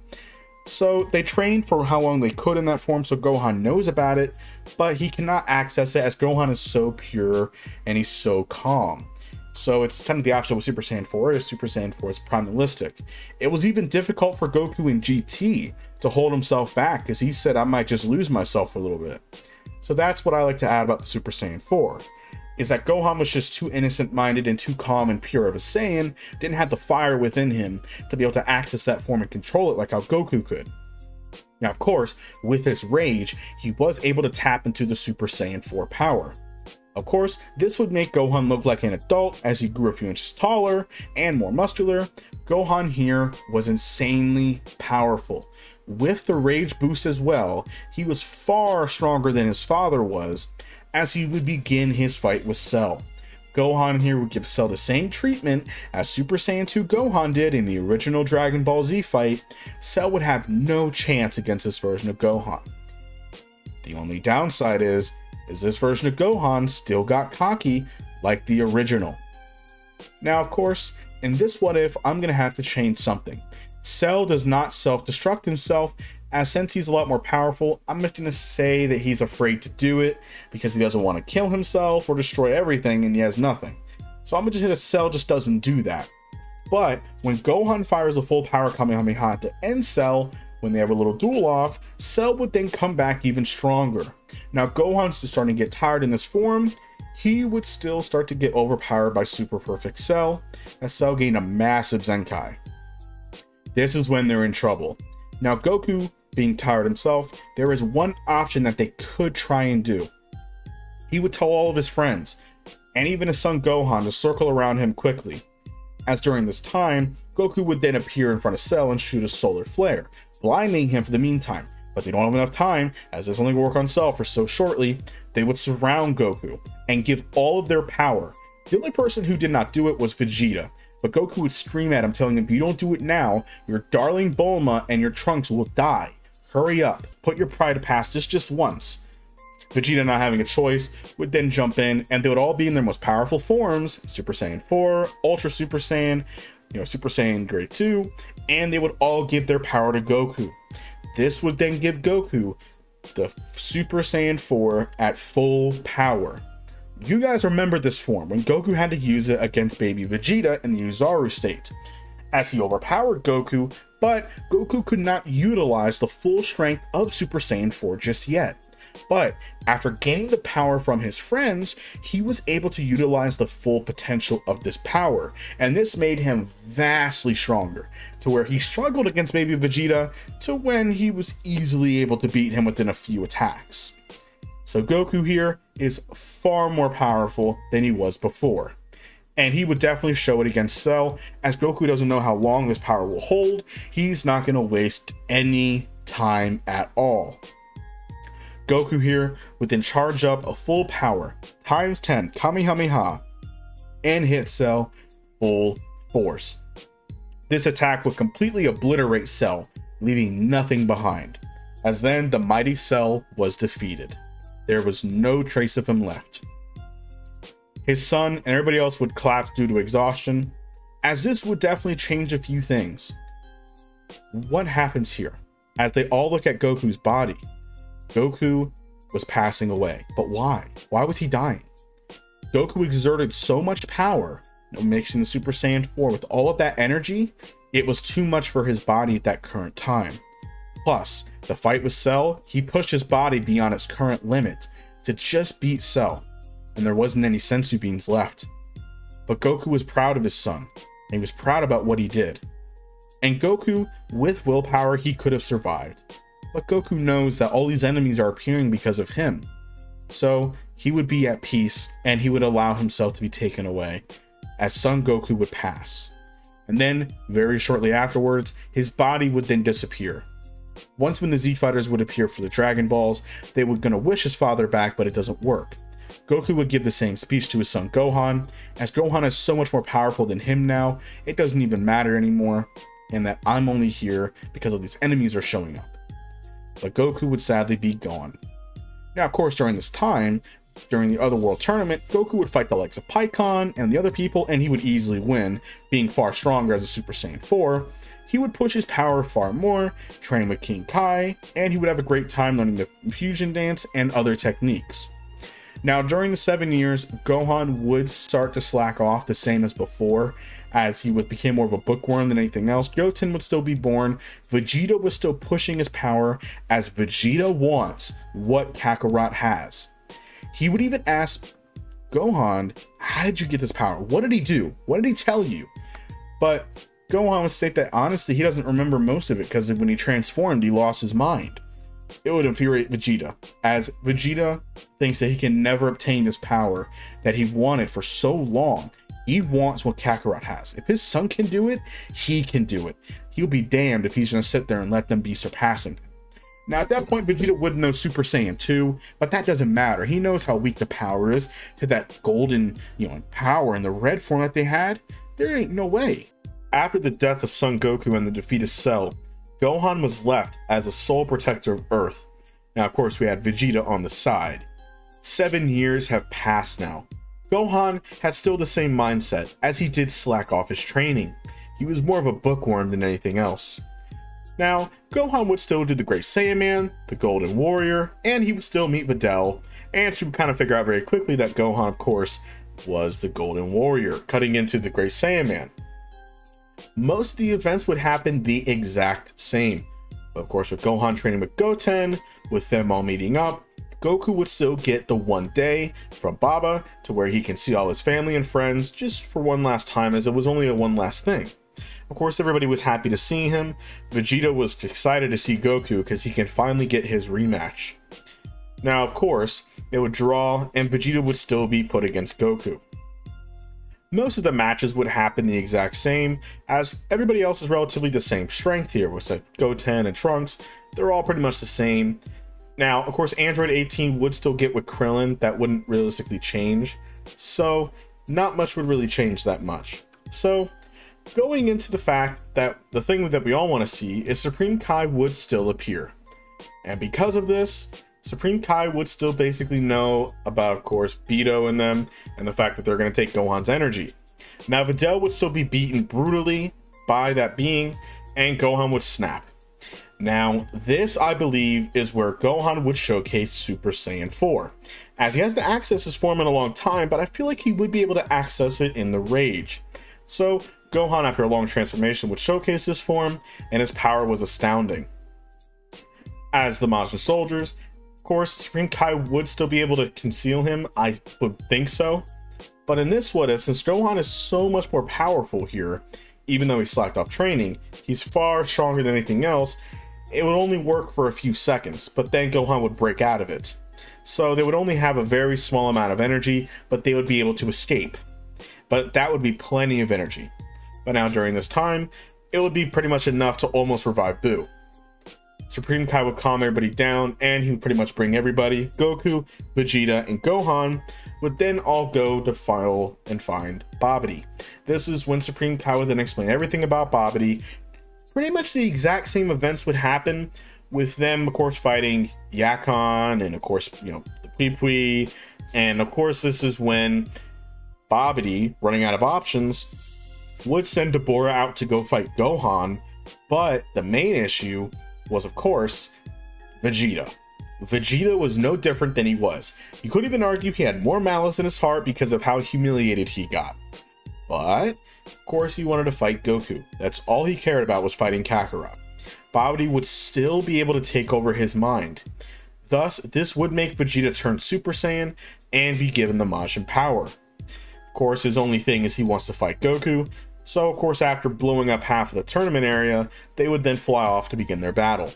So they trained for how long they could in that form, so Gohan knows about it, but he cannot access it as Gohan is so pure and he's so calm. So it's kind of the opposite with Super Saiyan 4, as Super Saiyan 4 is primalistic. It was even difficult for Goku in GT to hold himself back, because he said, I might just lose myself for a little bit. So that's what I like to add about the Super Saiyan 4, is that Gohan was just too innocent-minded and too calm and pure of a Saiyan, didn't have the fire within him to be able to access that form and control it like how Goku could. Now, of course, with his rage, he was able to tap into the Super Saiyan 4 power. Of course, this would make Gohan look like an adult as he grew a few inches taller and more muscular. Gohan here was insanely powerful. With the rage boost as well, he was far stronger than his father was as he would begin his fight with Cell. Gohan here would give Cell the same treatment as Super Saiyan 2 Gohan did in the original Dragon Ball Z fight. Cell would have no chance against this version of Gohan. The only downside is this version of Gohan still got cocky like the original. Now, of course, in this what if, I'm going to have to change something. Cell does not self-destruct himself, as since he's a lot more powerful, I'm just going to say that he's afraid to do it because he doesn't want to kill himself or destroy everything and he has nothing. So I'm going to just say that Cell just doesn't do that. But when Gohan fires a full power Kamehameha to end Cell, when they have a little duel off, Cell would then come back even stronger. Now Gohan's just starting to get tired in this form. He would still start to get overpowered by Super Perfect Cell, as Cell gained a massive Zenkai. This is when they're in trouble. Now Goku, being tired himself, there is one option that they could try and do. He would tell all of his friends, and even his son Gohan, to circle around him quickly. As during this time, Goku would then appear in front of Cell and shoot a solar flare, blinding him for the meantime. But they don't have enough time, as this only work on Cell for so shortly. They would surround Goku and give all of their power. The only person who did not do it was Vegeta, but Goku would scream at him, telling him, if you don't do it now, your darling Bulma and your Trunks will die. Hurry up, put your pride past this just once. Vegeta, not having a choice, would then jump in, and they would all be in their most powerful forms, Super Saiyan 4, Ultra Super Saiyan, Super Saiyan Grade 2, and they would all give their power to Goku. This would then give Goku the Super Saiyan 4 at full power. You guys remember this form when Goku had to use it against baby Vegeta in the Uzaru state, as he overpowered Goku, but Goku could not utilize the full strength of Super Saiyan 4 just yet. But after gaining the power from his friends, he was able to utilize the full potential of this power, and this made him vastly stronger, to where he struggled against baby Vegeta to when he was easily able to beat him within a few attacks. So Goku here is far more powerful than he was before, and he would definitely show it against Cell, as Goku doesn't know how long this power will hold. He's not going to waste any time at all. Goku here would then charge up a full power times 10 Kamehameha and hit Cell full force. This attack would completely obliterate Cell, leaving nothing behind, as then the mighty Cell was defeated. There was no trace of him left. His son and everybody else would collapse due to exhaustion, as this would definitely change a few things. What happens here? As they all look at Goku's body, Goku was passing away. But why? Why was he dying? Goku exerted so much power, mixing the Super Saiyan 4 with all of that energy, it was too much for his body at that current time. Plus, the fight with Cell, he pushed his body beyond its current limit to just beat Cell, and there wasn't any senzu beans left. But Goku was proud of his son, and he was proud about what he did. And Goku, with willpower, he could have survived. But Goku knows that all these enemies are appearing because of him. So he would be at peace, and he would allow himself to be taken away, as Son Goku would pass. And then, very shortly afterwards, his body would then disappear. Once when the Z Fighters would appear for the Dragon Balls, they were going to wish his father back, but it doesn't work. Goku would give the same speech to his son Gohan, as Gohan is so much more powerful than him now, it doesn't even matter anymore, and that I'm only here because of these enemies are showing up. But Goku would sadly be gone. Now, of course, during this time, during the Otherworld tournament, Goku would fight the likes of Pikkon and the other people, and he would easily win, being far stronger as a Super Saiyan 4. He would push his power far more, training with King Kai, and he would have a great time learning the fusion dance and other techniques. Now, during the 7 years, Gohan would start to slack off the same as before, as he became more of a bookworm than anything else. Goten would still be born. Vegeta was still pushing his power, as Vegeta wants what Kakarot has. He would even ask Gohan, how did you get this power? What did he do? What did he tell you? But Gohan would state that honestly he doesn't remember most of it because when he transformed he lost his mind. It would infuriate Vegeta, as Vegeta thinks that he can never obtain this power that he wanted for so long. He wants what Kakarot has. If his son can do it, he can do it. He'll be damned if he's going to sit there and let them be surpassing him. Now, at that point, Vegeta would know Super Saiyan 2, but that doesn't matter. He knows how weak the power is to that golden, power in the red form that they had. There ain't no way. After the death of Son Goku and the defeat of Cell, Gohan was left as the sole protector of Earth. Now, of course, we had Vegeta on the side. 7 years have passed now. Gohan had still the same mindset, as he did slack off his training. He was more of a bookworm than anything else. Now, Gohan would still do the Great Saiyaman, the Golden Warrior, and he would still meet Videl, and she would kind of figure out very quickly that Gohan, of course, was the Golden Warrior, cutting into the Great Saiyaman. Most of the events would happen the exact same. Of course, with Gohan training with Goten, with them all meeting up, Goku would still get the 1 day from Baba to where he can see all his family and friends just for one last time, as it was only a one last thing. Of course, everybody was happy to see him. Vegeta was excited to see Goku because he can finally get his rematch. Now, of course, they would draw and Vegeta would still be put against Goku. Most of the matches would happen the exact same, as everybody else is relatively the same strength here, with like Goten and Trunks. They're all pretty much the same. Now, of course, Android 18 would still get with Krillin. That wouldn't realistically change. So, not much would really change that much. So, going into the fact that the thing that we all want to see is Supreme Kai would still appear. And because of this, Supreme Kai would still basically know about, of course, Beto and them, and the fact that they're going to take Gohan's energy. Now, Videl would still be beaten brutally by that being, and Gohan would snap. Now, this, I believe, is where Gohan would showcase Super Saiyan 4, as he hasn't accessed his form in a long time, but I feel like he would be able to access it in the Rage. So, Gohan, after a long transformation, would showcase his form, and his power was astounding. As the Majin soldiers, of course, Supreme Kai would still be able to conceal him. I would think so. But in this what if, since Gohan is so much more powerful here, even though he slacked off training, he's far stronger than anything else, it would only work for a few seconds, but then Gohan would break out of it. So they would only have a very small amount of energy, but they would be able to escape. But that would be plenty of energy. But now during this time, it would be pretty much enough to almost revive Buu. Supreme Kai would calm everybody down, and he would pretty much bring everybody, Goku, Vegeta, and Gohan, would then all go to find Babidi. This is when Supreme Kai would then explain everything about Babidi. Pretty much the exact same events would happen, with them, of course, fighting Yakon, and of course, the Pui, and of course, this is when Babidi, running out of options, would send Deborah out to go fight Gohan, but the main issue was, of course, Vegeta. Vegeta was no different than he was. You could even argue he had more malice in his heart because of how humiliated he got. But, of course, he wanted to fight Goku. That's all he cared about, was fighting Kakarot. Babidi would still be able to take over his mind. Thus, this would make Vegeta turn Super Saiyan and be given the Majin power. Of course, his only thing is he wants to fight Goku. So, of course, after blowing up half of the tournament area, they would then fly off to begin their battle.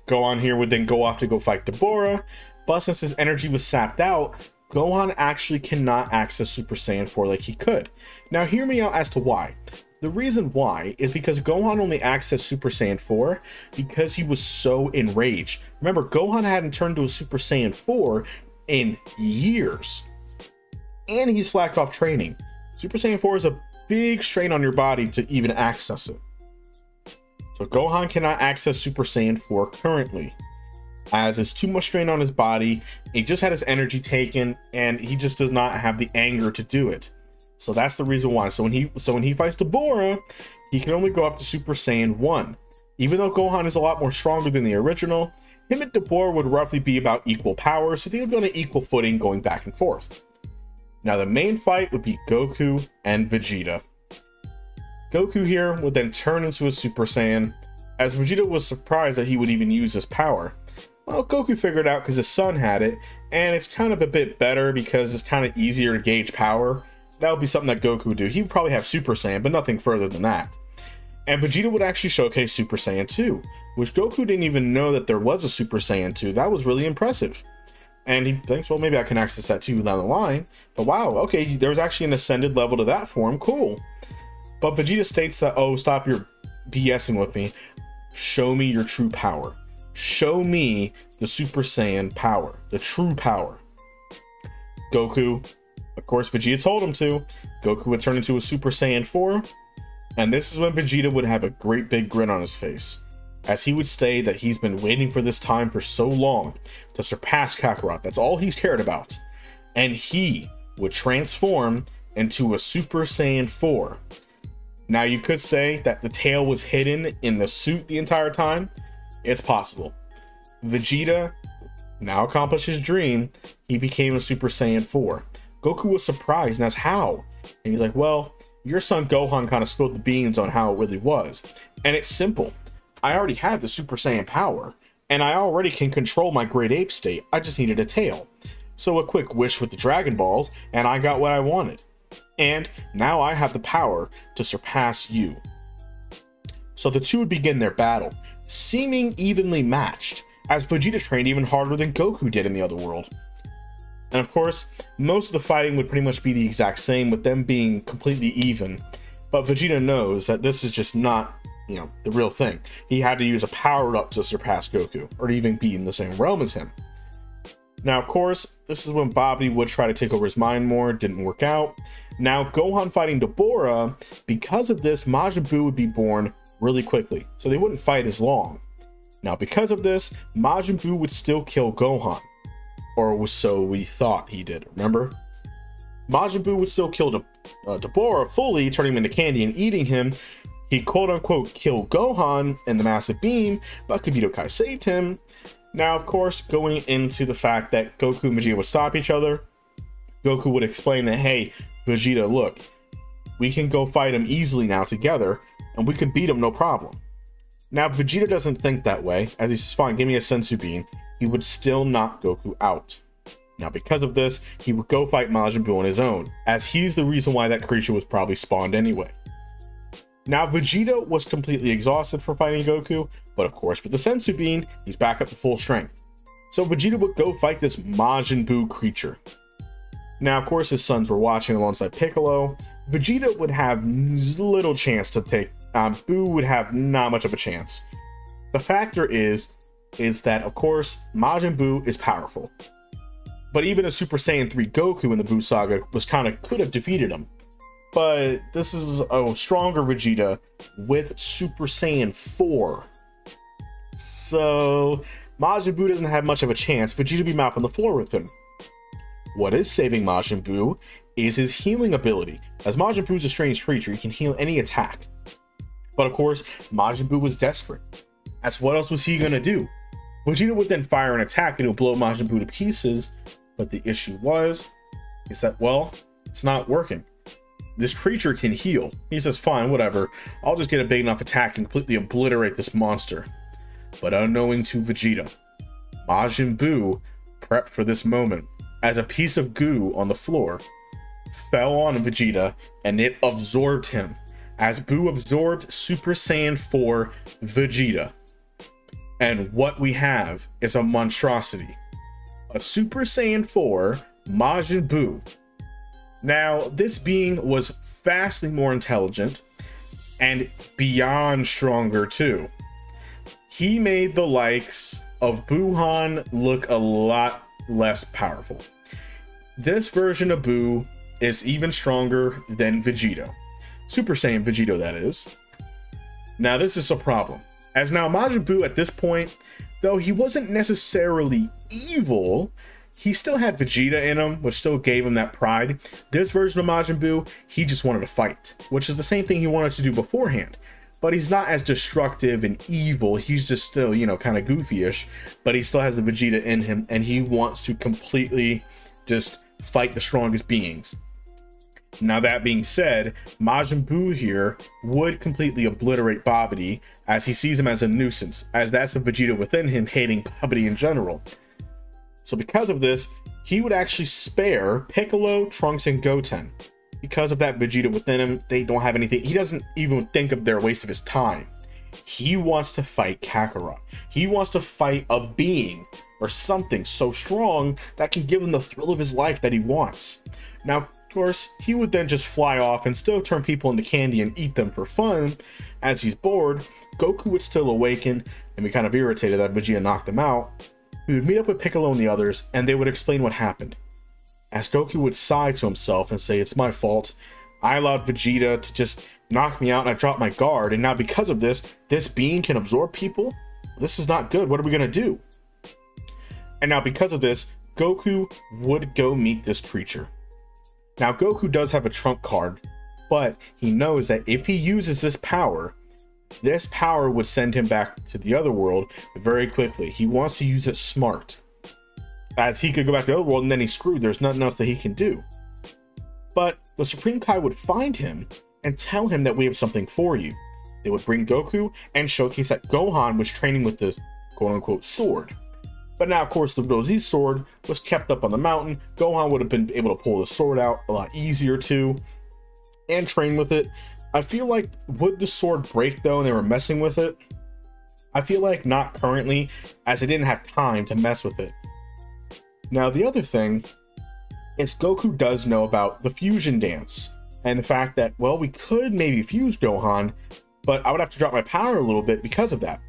Gohan here would then go off to go fight Deborah, but since his energy was sapped out, Gohan actually cannot access Super Saiyan 4 like he could. Now, hear me out as to why. The reason why is because Gohan only accessed Super Saiyan 4 because he was so enraged. Remember, Gohan hadn't turned to a Super Saiyan 4 in years, and he slacked off training. Super Saiyan 4 is a big strain on your body to even access it. So Gohan cannot access Super Saiyan 4 currently, as it's too much strain on his body. He just had his energy taken, and he just does not have the anger to do it. So that's the reason why. So when he fights Deborah, he can only go up to Super Saiyan 1. Even though Gohan is a lot more stronger than the original, him and Deborah would roughly be about equal power, so they would be on an equal footing going back and forth. Now the main fight would be Goku and Vegeta. Goku here would then turn into a Super Saiyan, as Vegeta was surprised that he would even use his power. Well, Goku figured out because his son had it, and it's kind of a bit better because it's kind of easier to gauge power. That would be something that Goku would do. He would probably have Super Saiyan, but nothing further than that. And Vegeta would actually showcase Super Saiyan 2, which Goku didn't even know that there was a Super Saiyan 2. That was really impressive. And he thinks, well, maybe I can access that too down the line. But wow, okay, there was actually an ascended level to that form. Cool. But Vegeta states that, oh, stop your BSing with me. Show me your true power. Show me the Super Saiyan power, the true power. Goku, of course, Vegeta told him to. Goku would turn into a Super Saiyan 4. And this is when Vegeta would have a great big grin on his face, as he would say that he's been waiting for this time for so long to surpass Kakarot. That's all he's cared about. And he would transform into a Super Saiyan 4. Now, you could say that the tail was hidden in the suit the entire time. It's possible. Vegeta now accomplished his dream. He became a Super Saiyan 4. Goku was surprised and asked how. And he's like, well, your son Gohan kind of spilled the beans on how it really was. And it's simple. I already had the Super Saiyan power, and I already can control my great ape state. I just needed a tail. So a quick wish with the Dragon Balls, and I got what I wanted. And now I have the power to surpass you. So the two would begin their battle, seeming evenly matched, as Vegeta trained even harder than Goku did in the other world. And of course, most of the fighting would pretty much be the exact same, with them being completely even. But Vegeta knows that this is just not, you know, the real thing. He had to use a power-up to surpass Goku, or to even be in the same realm as him. Now, of course, this is when Babidi would try to take over his mind more. Didn't work out. Now, Gohan fighting Dabura, because of this, Majin Buu would be born really quickly, so they wouldn't fight as long. Now, because of this, Majin Buu would still kill Gohan. Or so we thought he did, remember? Majin Buu would still kill Dabura fully, turning him into candy and eating him. He quote-unquote killed Gohan in the Massive Beam, but Kibito Kai saved him. Now, of course, going into the fact that Goku and Vegeta would stop each other, Goku would explain that, hey, Vegeta, look, we can go fight him easily now together, and we can beat him no problem. Now, Vegeta doesn't think that way, as he says, fine, give me a Senzu Bean. He would still knock Goku out. Now, because of this, he would go fight Majin Buu on his own, as he's the reason why that creature was probably spawned anyway. Now, Vegeta was completely exhausted for fighting Goku, but of course, with the Senzu Bean, he's back up to full strength. So Vegeta would go fight this Majin Buu creature. Now, of course, his sons were watching alongside Piccolo. Vegeta would have little chance to take, Buu would have not much of a chance. The factor is that, of course, Majin Buu is powerful. But even a Super Saiyan 3 Goku in the Buu Saga could have defeated him. But this is a stronger Vegeta with Super Saiyan 4. So Majin Buu doesn't have much of a chance. Vegeta would be mopping the floor with him. What is saving Majin Buu is his healing ability. As Majin Buu is a strange creature, he can heal any attack. But of course, Majin Buu was desperate. As what else was he gonna do? Vegeta would then fire an attack and it would blow Majin Buu to pieces. But the issue is that, well, it's not working. This creature can heal. He says, fine, whatever. I'll just get a big enough attack and completely obliterate this monster. But unknowing to Vegeta, Majin Buu prepped for this moment, as a piece of goo on the floor fell on Vegeta and it absorbed him, as Buu absorbed Super Saiyan 4 Vegeta. And what we have is a monstrosity. A Super Saiyan 4 Majin Buu. Now, this being was vastly more intelligent and beyond stronger too. He made the likes of Buuhan look a lot less powerful. This version of Buu is even stronger than Vegito. Super Saiyan Vegito, that is. Now, this is a problem, as now Majin Buu at this point, though he wasn't necessarily evil, he still had Vegeta in him, which still gave him that pride. This version of Majin Buu, he just wanted to fight, which is the same thing he wanted to do beforehand. But he's not as destructive and evil. He's just still, you know, kind of goofy-ish, but he still has the Vegeta in him, and he wants to completely just fight the strongest beings. Now, that being said, Majin Buu here would completely obliterate Babidi, as he sees him as a nuisance, as that's the Vegeta within him hating Babidi in general. So because of this, he would actually spare Piccolo, Trunks, and Goten. because of that Vegeta within him, they don't have anything. He doesn't even think of their waste of his time. He wants to fight Kakarot. He wants to fight a being or something so strong that can give him the thrill of his life that he wants. Now, of course, he would then just fly off and still turn people into candy and eat them for fun. As he's bored, Goku would still awaken and be kind of irritated that Vegeta knocked him out. He would meet up with Piccolo and the others, and they would explain what happened. As Goku would sigh to himself and say, "It's my fault. I allowed Vegeta to just knock me out and I dropped my guard, and now because of this, this being can absorb people? This is not good. What are we gonna do?" And now because of this, Goku would go meet this creature. Now Goku does have a trump card, but he knows that if he uses this power would send him back to the other world very quickly. He wants to use it smart, as he could go back to the other world and then he's screwed. There's nothing else that he can do. But the Supreme Kai would find him and tell him that we have something for you. They would bring Goku and showcase that Gohan was training with the quote-unquote sword. But now, of course, the Rozi's sword was kept up on the mountain. Gohan would have been able to pull the sword out a lot easier too, and train with it. I feel like, would the sword break though and they were messing with it? I feel like not currently, as they didn't have time to mess with it. Now, the other thing is Goku does know about the fusion dance, and the fact that, well, we could maybe fuse Gohan, but I would have to drop my power a little bit because of that.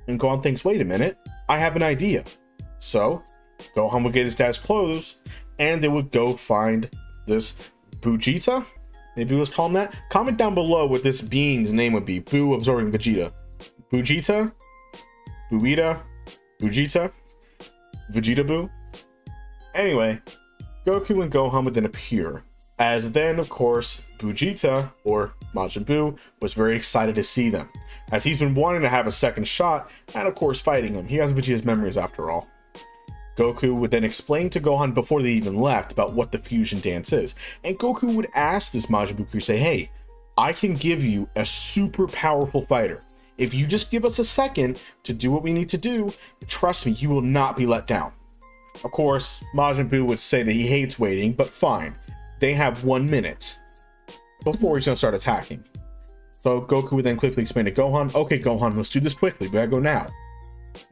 And Gohan thinks, wait a minute, I have an idea. So Gohan would get his dad's clothes and they would go find this Bujita. Maybe let's call him that. Comment down below what this being's name would be. Boo absorbing Vegeta. Bujita? Buita? Bujita? Vegeta Boo? Anyway, Goku and Gohan would then appear. As then, of course, Bujita, or Majin Buu, was very excited to see them, as he's been wanting to have a second shot, and of course fighting him. He has Vegeta's memories after all. Goku would then explain to Gohan before they even left about what the fusion dance is, and Goku would ask this Majin Buu creature, say, hey, I can give you a super powerful fighter. If you just give us a second to do what we need to do, trust me, you will not be let down. Of course, Majin Buu would say that he hates waiting, but fine. They have 1 minute before he's gonna start attacking. So Goku would then quickly explain to Gohan, okay, Gohan, let's do this quickly. We gotta go now.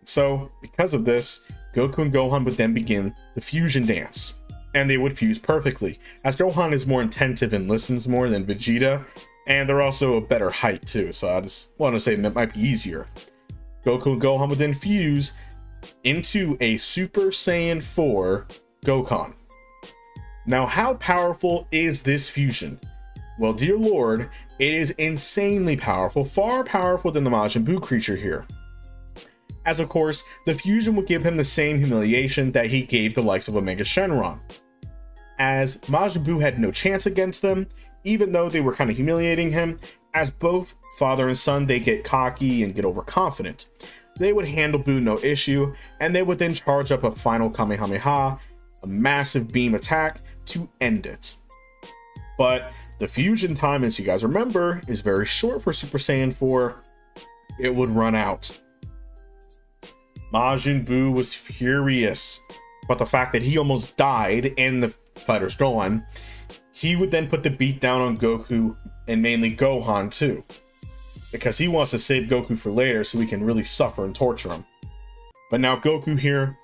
So because of this, Goku and Gohan would then begin the fusion dance, and they would fuse perfectly, as Gohan is more attentive and listens more than Vegeta, and they're also a better height too, so I just want to say that might be easier. Goku and Gohan would then fuse into a Super Saiyan 4 Gohan. Now, how powerful is this fusion? Well, dear lord, it is insanely powerful, far powerful than the Majin Buu creature here. As of course, the fusion would give him the same humiliation that he gave the likes of Omega Shenron, as Majin Buu had no chance against them, even though they were kind of humiliating him. As both father and son, they get cocky and get overconfident. They would handle Buu no issue, and they would then charge up a final Kamehameha, a massive beam attack, to end it. But the fusion time, as you guys remember, is very short for Super Saiyan 4. It would run out. Majin Buu was furious about the fact that he almost died and the fighter's gone. He would then put the beat down on Goku and mainly Gohan too, because he wants to save Goku for later so he can really suffer and torture him. But now Goku here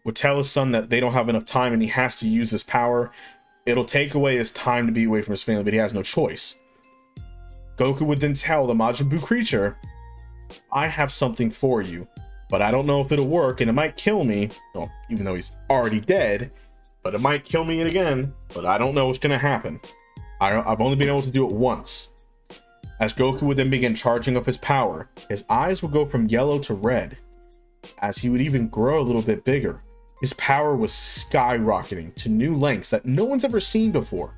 would tell his son that they don't have enough time and he has to use this power. It'll take away his time to be away from his family, but he has no choice. Goku would then tell the Majin Buu creature, I have something for you, but I don't know if it'll work and it might kill me. Well, even though he's already dead, but it might kill me again, but I don't know what's gonna happen. I've only been able to do it once. As Goku would then begin charging up his power, his eyes would go from yellow to red, as he would even grow a little bit bigger. His power was skyrocketing to new lengths that no one's ever seen before.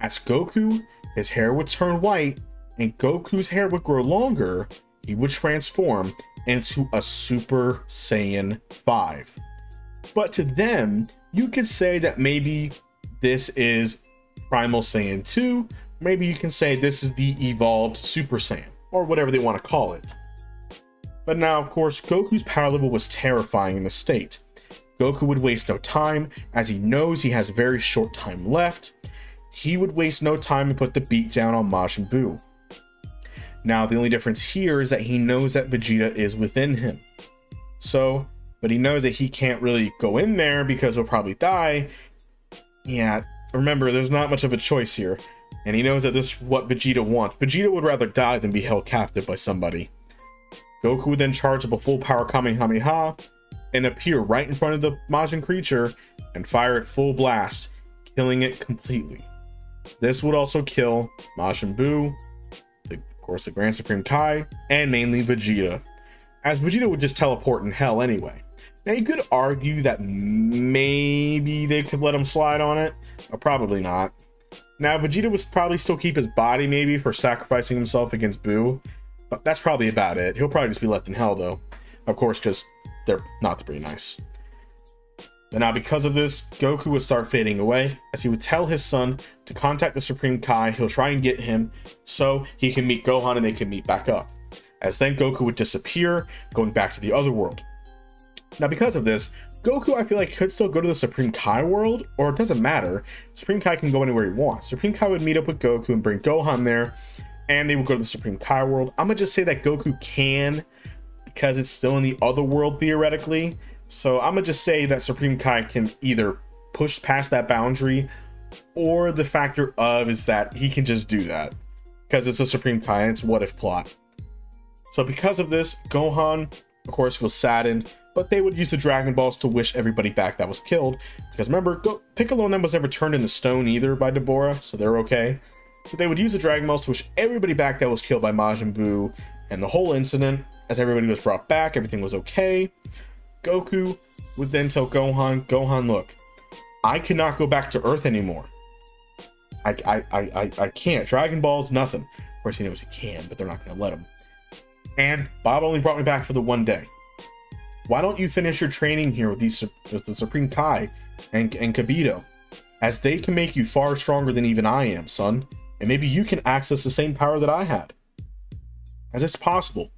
As Goku, his hair would turn white, and Goku's hair would grow longer, he would transform into a Super Saiyan 5. But to them, you could say that maybe this is Primal Saiyan 2, maybe you can say this is the evolved Super Saiyan, or whatever they want to call it. But now, of course, Goku's power level was terrifying in the state. Goku would waste no time, as he knows he has very short time left, he would waste no time and put the beat down on Majin Buu. Now, the only difference here is that he knows that Vegeta is within him. So, but he knows that he can't really go in there because he'll probably die. Yeah, remember, there's not much of a choice here. And he knows that this is what Vegeta wants. Vegeta would rather die than be held captive by somebody. Goku would then charge up a full power Kamehameha and appear right in front of the Majin creature and fire at full blast, killing it completely. This would also kill Majin Buu, of course the Grand Supreme Kai, and mainly Vegeta, as Vegeta would just teleport in hell anyway. Now you could argue that maybe they could let him slide on it, but probably not. Now Vegeta would probably still keep his body maybe for sacrificing himself against Buu, but that's probably about it. He'll probably just be left in hell though. Of course, because they're not very nice. But now because of this, Goku would start fading away, as he would tell his son to contact the Supreme Kai. He'll try and get him so he can meet Gohan and they can meet back up. As then Goku would disappear, going back to the other world. Now because of this, Goku, I feel like, could still go to the Supreme Kai world, or it doesn't matter. Supreme Kai can go anywhere he wants. Supreme Kai would meet up with Goku and bring Gohan there, and they would go to the Supreme Kai world. I'm gonna just say that Goku can, because it's still in the other world theoretically. So I'm gonna just say that Supreme Kai can either push past that boundary, or the factor of is that he can just do that because it's a Supreme Kai and it's what if plot. So because of this, Gohan, of course, feels saddened, but they would use the Dragon Balls to wish everybody back that was killed. Because remember, Piccolo and them was never turned into stone either by Deborah, so they're okay. So they would use the Dragon Balls to wish everybody back that was killed by Majin Buu and the whole incident. As everybody was brought back, everything was okay. Goku would then tell Gohan, Gohan, look, I cannot go back to Earth anymore. I can't. Dragon Balls, nothing. Of course, he knows he can, but they're not going to let him. And Bob only brought me back for the one day. Why don't you finish your training here with the Supreme Kai and Kibito, as they can make you far stronger than even I am, son. And maybe you can access the same power that I had, as it's possible.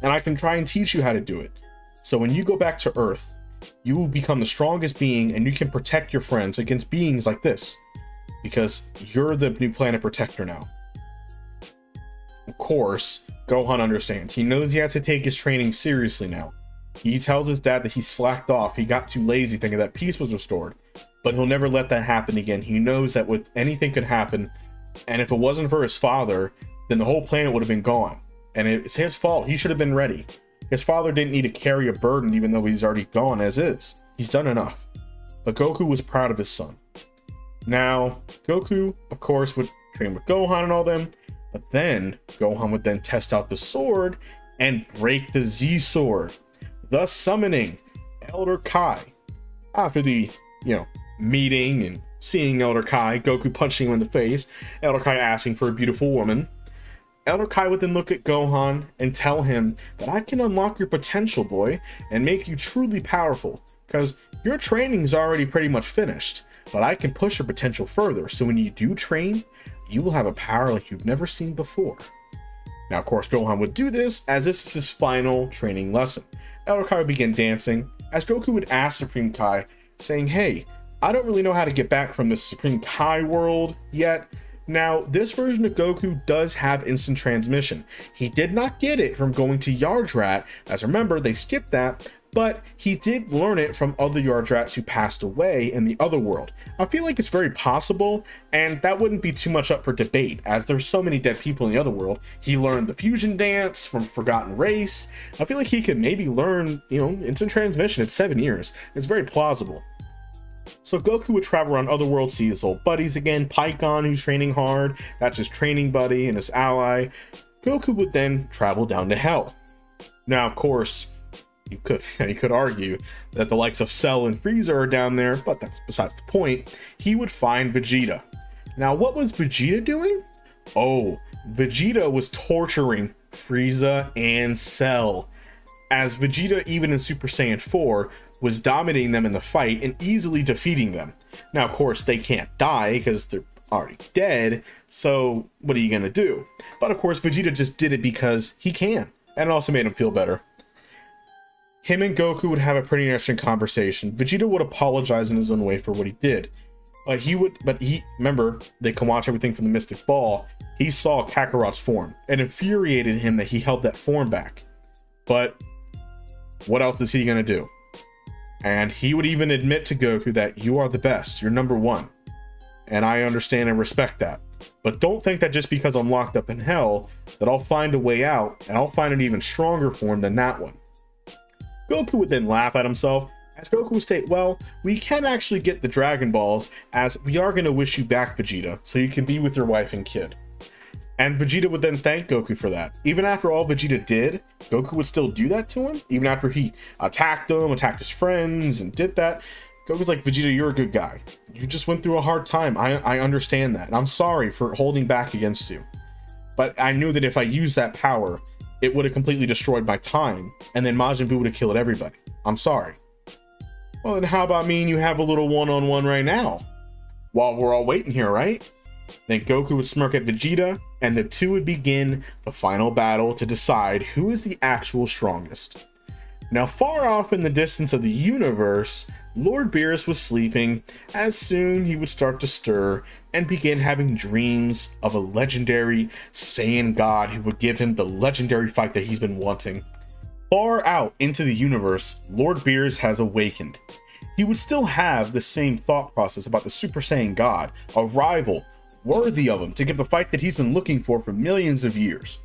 And I can try and teach you how to do it. So when you go back to Earth, you will become the strongest being and you can protect your friends against beings like this, because you're the new planet protector now. Of course, Gohan understands. He knows he has to take his training seriously now. He tells his dad that he slacked off. He got too lazy thinking that peace was restored, but he'll never let that happen again. He knows that with anything could happen, and if it wasn't for his father, then the whole planet would have been gone. And it's his fault. He should have been ready. His father didn't need to carry a burden even though he's already gone as is. He's done enough. But Goku was proud of his son. Now, Goku, of course, would train with Gohan and all them, but then Gohan would then test out the sword and break the Z sword, thus summoning Elder Kai. After the, meeting and seeing Elder Kai, Goku punching him in the face, Elder Kai asking for a beautiful woman. Elder Kai would then look at Gohan and tell him that I can unlock your potential, boy, and make you truly powerful, because your training is already pretty much finished, but I can push your potential further, so when you do train, you will have a power like you've never seen before. Now, of course, Gohan would do this, as this is his final training lesson. Elder Kai would begin dancing, as Goku would ask Supreme Kai, saying, hey, I don't really know how to get back from this Supreme Kai world yet. Now, this version of Goku does have instant transmission. He did not get it from going to Yardrat, as remember, they skipped that, but he did learn it from other Yardrats who passed away in the other world. I feel like it's very possible, and that wouldn't be too much up for debate, as there's so many dead people in the other world. He learned the fusion dance from Forgotten Race. I feel like he could maybe learn, instant transmission in 7 years. It's very plausible. So Goku would travel around other worlds, see his old buddies again, Pikkon, who's training hard, that's his training buddy and his ally. Goku would then travel down to Hell. Now, of course, you could argue that the likes of Cell and Frieza are down there, but that's besides the point. He would find Vegeta. Now, what was Vegeta doing? Oh, Vegeta was torturing Frieza and Cell, as Vegeta, even in Super Saiyan 4, was dominating them in the fight and easily defeating them. Now, of course, they can't die because they're already dead, so what are you gonna do? But of course, Vegeta just did it because he can, and it also made him feel better. Him and Goku would have a pretty interesting conversation. Vegeta would apologize in his own way for what he did. But he remember, they can watch everything from the Mystic Ball. He saw Kakarot's form and infuriated him that he held that form back. But what else is he gonna do? And he would even admit to Goku that you are the best, you're number one. And I understand and respect that. But don't think that just because I'm locked up in hell, that I'll find a way out, and I'll find an even stronger form than that one. Goku would then laugh at himself, as Goku would state, well, we can actually get the Dragon Balls, as we are going to wish you back, Vegeta, so you can be with your wife and kid. And Vegeta would then thank Goku for that. Even after all Vegeta did, Goku would still do that to him. Even after he attacked him, attacked his friends, and did that, Goku's like, Vegeta, you're a good guy. You just went through a hard time. I understand that. And I'm sorry for holding back against you. But I knew that if I used that power, it would have completely destroyed my time. And then Majin Buu would have killed everybody. I'm sorry. Well, then how about me and you have a little one-on-one right now? While we're all waiting here, right? Then Goku would smirk at Vegeta, and the two would begin the final battle to decide who is the actual strongest. Now, far off in the distance of the universe, Lord Beerus was sleeping, as soon he would start to stir and begin having dreams of a legendary Saiyan god who would give him the legendary fight that he's been wanting. Far out into the universe, Lord Beerus has awakened. He would still have the same thought process about the Super Saiyan god, a rival worthy of him to give the fight that he's been looking for millions of years.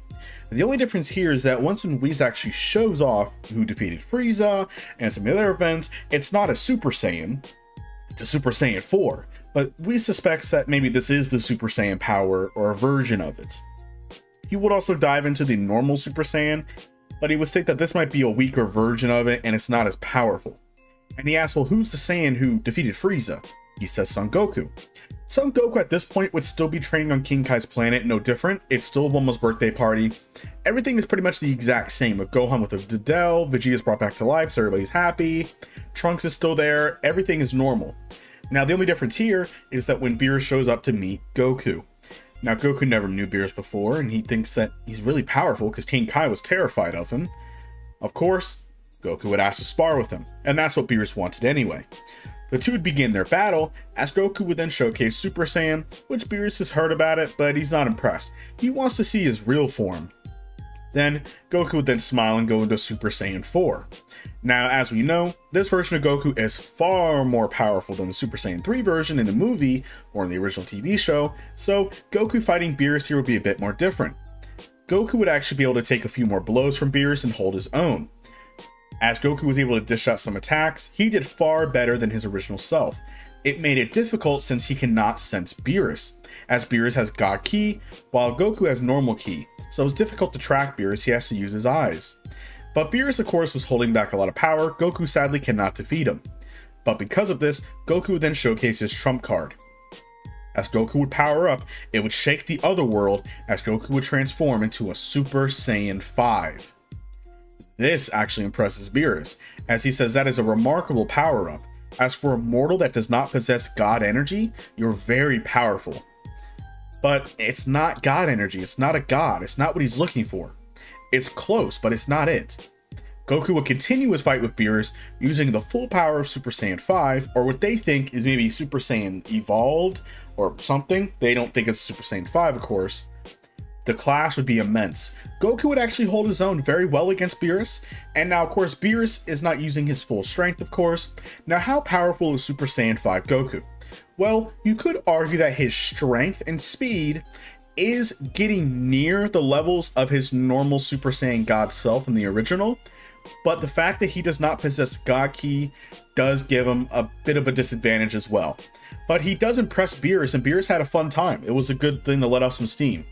The only difference here is that once when Whis actually shows off who defeated Frieza and some other events, it's not a Super Saiyan, it's a Super Saiyan 4. But Whis suspects that maybe this is the Super Saiyan power or a version of it. He would also dive into the normal Super Saiyan, but he would state that this might be a weaker version of it and it's not as powerful. And he asks, well, who's the Saiyan who defeated Frieza? He says Son Goku. Son Goku at this point would still be training on King Kai's planet, no different. It's still Bulma's birthday party. Everything is pretty much the exact same. With Gohan with a Videl, Vegeta's brought back to life, so everybody's happy. Trunks is still there. Everything is normal. Now, the only difference here is that when Beerus shows up to meet Goku. Now, Goku never knew Beerus before, and he thinks that he's really powerful because King Kai was terrified of him. Of course, Goku would ask to spar with him, and that's what Beerus wanted anyway. The two would begin their battle, as Goku would then showcase Super Saiyan, which Beerus has heard about it, but he's not impressed. He wants to see his real form. Then, Goku would then smile and go into Super Saiyan 4. Now, as we know, this version of Goku is far more powerful than the Super Saiyan 3 version in the movie or in the original TV show, so Goku fighting Beerus here would be a bit more different. Goku would actually be able to take a few more blows from Beerus and hold his own. As Goku was able to dish out some attacks, he did far better than his original self. It made it difficult since he cannot sense Beerus, as Beerus has God Ki, while Goku has normal Ki, so it's difficult to track Beerus, he has to use his eyes. But Beerus, of course, was holding back a lot of power. Goku sadly cannot defeat him. But because of this, Goku would then showcase his trump card. As Goku would power up, it would shake the other world as Goku would transform into a Super Saiyan 5. This actually impresses Beerus, as he says that is a remarkable power-up. As for a mortal that does not possess God energy, you're very powerful. But it's not God energy, it's not a god, it's not what he's looking for. It's close, but it's not it. Goku would continue his fight with Beerus using the full power of Super Saiyan 5, or what they think is maybe Super Saiyan Evolved or something. They don't think it's Super Saiyan 5, of course. The clash would be immense. Goku would actually hold his own very well against Beerus, and now of course Beerus is not using his full strength, of course. Now, how powerful is Super Saiyan 5 Goku? Well, you could argue that his strength and speed is getting near the levels of his normal Super Saiyan God self in the original, but the fact that he does not possess God Ki does give him a bit of a disadvantage as well. But he does impress Beerus, and Beerus had a fun time. It was a good thing to let off some steam.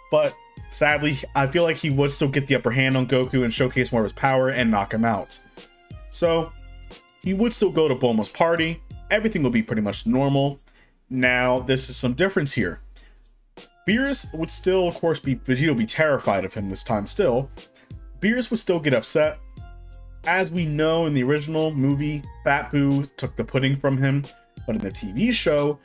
But sadly, I feel like he would still get the upper hand on Goku and showcase more of his power and knock him out. So he would still go to Bulma's party. Everything will be pretty much normal. Now, this is some difference here. Beerus would still, of course, Vegeta would be terrified of him this time still. Beerus would still get upset. As we know in the original movie, Fat Boo took the pudding from him. But in the TV show,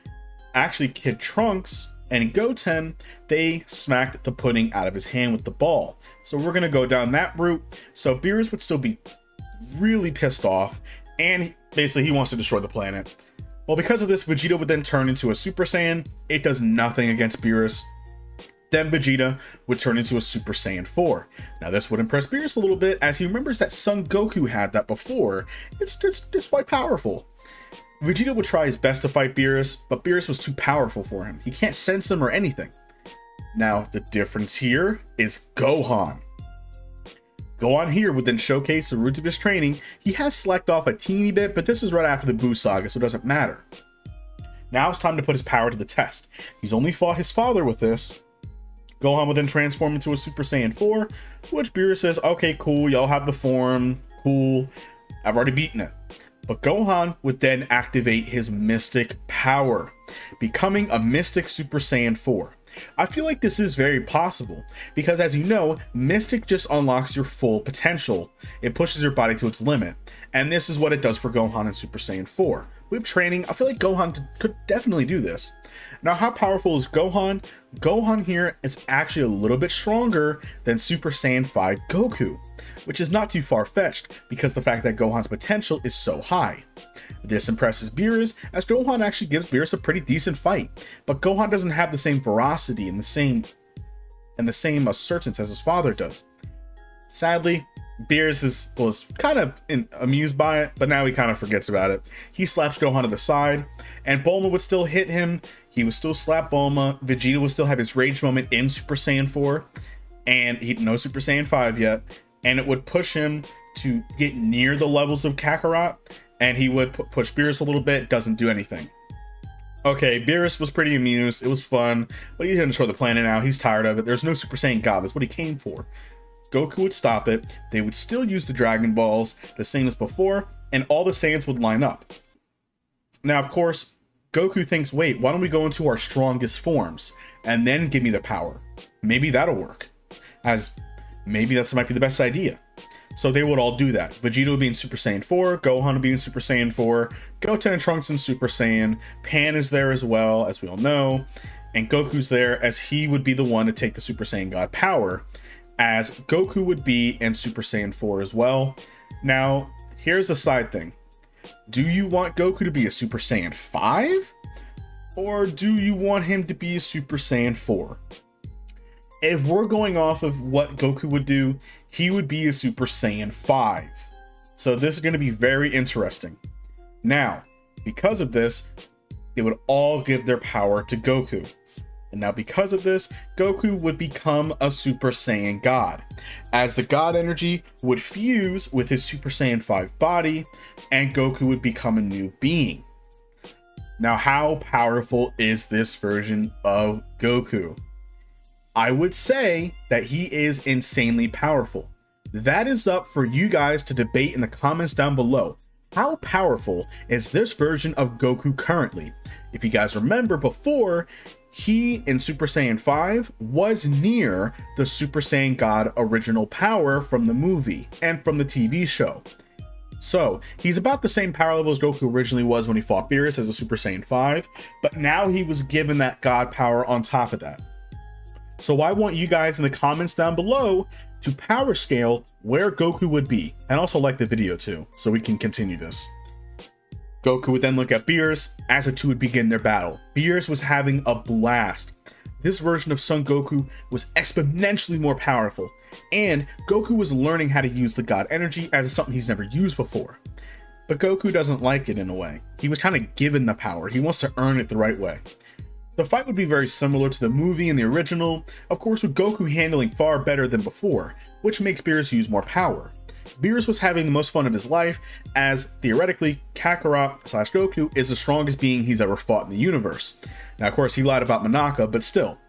actually Kid Trunks and Goten, they smacked the pudding out of his hand with the ball. So we're going to go down that route. So Beerus would still be really pissed off, and basically he wants to destroy the planet. Well, because of this, Vegeta would then turn into a Super Saiyan. It does nothing against Beerus. Then Vegeta would turn into a Super Saiyan 4. Now this would impress Beerus a little bit, as he remembers that Son Goku had that before. It's quite powerful. Vegeta would try his best to fight Beerus, but Beerus was too powerful for him. He can't sense him or anything. Now the difference here is Gohan. Gohan here would then showcase the roots of his training. He has slacked off a teeny bit, but this is right after the Buu saga, so it doesn't matter. Now it's time to put his power to the test. He's only fought his father with this. Gohan would then transform into a Super Saiyan 4, which Beerus says, okay, cool, y'all have the form, cool, I've already beaten it. But Gohan would then activate his Mystic power, becoming a Mystic Super Saiyan 4. I feel like this is very possible, because as you know, Mystic just unlocks your full potential. It pushes your body to its limit, and this is what it does for Gohan in Super Saiyan 4. With training, I feel like Gohan could definitely do this. Now, how powerful is Gohan? Gohan here is actually a little bit stronger than Super Saiyan 5 Goku, which is not too far-fetched because the fact that Gohan's potential is so high. This impresses Beerus, as Gohan actually gives Beerus a pretty decent fight, but Gohan doesn't have the same ferocity and the same assertions as his father does. Sadly, Beerus was kind of amused by it, but now he kind of forgets about it. He slaps Gohan to the side, and Bulma would still hit him. He would still slap Bulma. Vegeta would still have his rage moment in Super Saiyan 4, and no Super Saiyan 5 yet, and it would push him to get near the levels of Kakarot, and he would push Beerus a little bit. Doesn't do anything. Okay, Beerus was pretty amused. It was fun, but he's gonna destroy the planet now. He's tired of it. There's no Super Saiyan God. That's what he came for. Goku would stop it. They would still use the Dragon Balls, the same as before, and all the Saiyans would line up. Now, of course, Goku thinks, wait, why don't we go into our strongest forms and then give me the power? Maybe that'll work, as maybe that might be the best idea. So they would all do that. Vegeta would be in Super Saiyan 4, Gohan would be in Super Saiyan 4, Goten and Trunks in Super Saiyan, Pan is there as well, as we all know, and Goku's there as he would be the one to take the Super Saiyan God power, as Goku would be in Super Saiyan 4 as well. Now, here's a side thing. Do you want Goku to be a Super Saiyan 5? Or do you want him to be a Super Saiyan 4? If we're going off of what Goku would do, he would be a Super Saiyan 5. So this is going to be very interesting. Now, because of this, they would all give their power to Goku. And now because of this, Goku would become a Super Saiyan God, as the God energy would fuse with his Super Saiyan 5 body, and Goku would become a new being. Now, how powerful is this version of Goku? I would say that he is insanely powerful. That is up for you guys to debate in the comments down below. How powerful is this version of Goku currently? If you guys remember before, he in Super Saiyan 5 was near the Super Saiyan God original power from the movie and from the TV show. So he's about the same power level as Goku originally was when he fought Beerus as a Super Saiyan 5, but now he was given that God power on top of that. So I want you guys in the comments down below to power scale where Goku would be, and also like the video too, so we can continue this. Goku would then look at Beerus as the two would begin their battle. Beerus was having a blast. This version of Son Goku was exponentially more powerful, and Goku was learning how to use the God energy as something he's never used before. But Goku doesn't like it in a way. He was kind of given the power. He wants to earn it the right way. The fight would be very similar to the movie and the original, of course with Goku handling far better than before, which makes Beerus use more power. Beerus was having the most fun of his life, as theoretically Kakarot/Goku is the strongest being he's ever fought in the universe. Now of course he lied about Monaka, but still.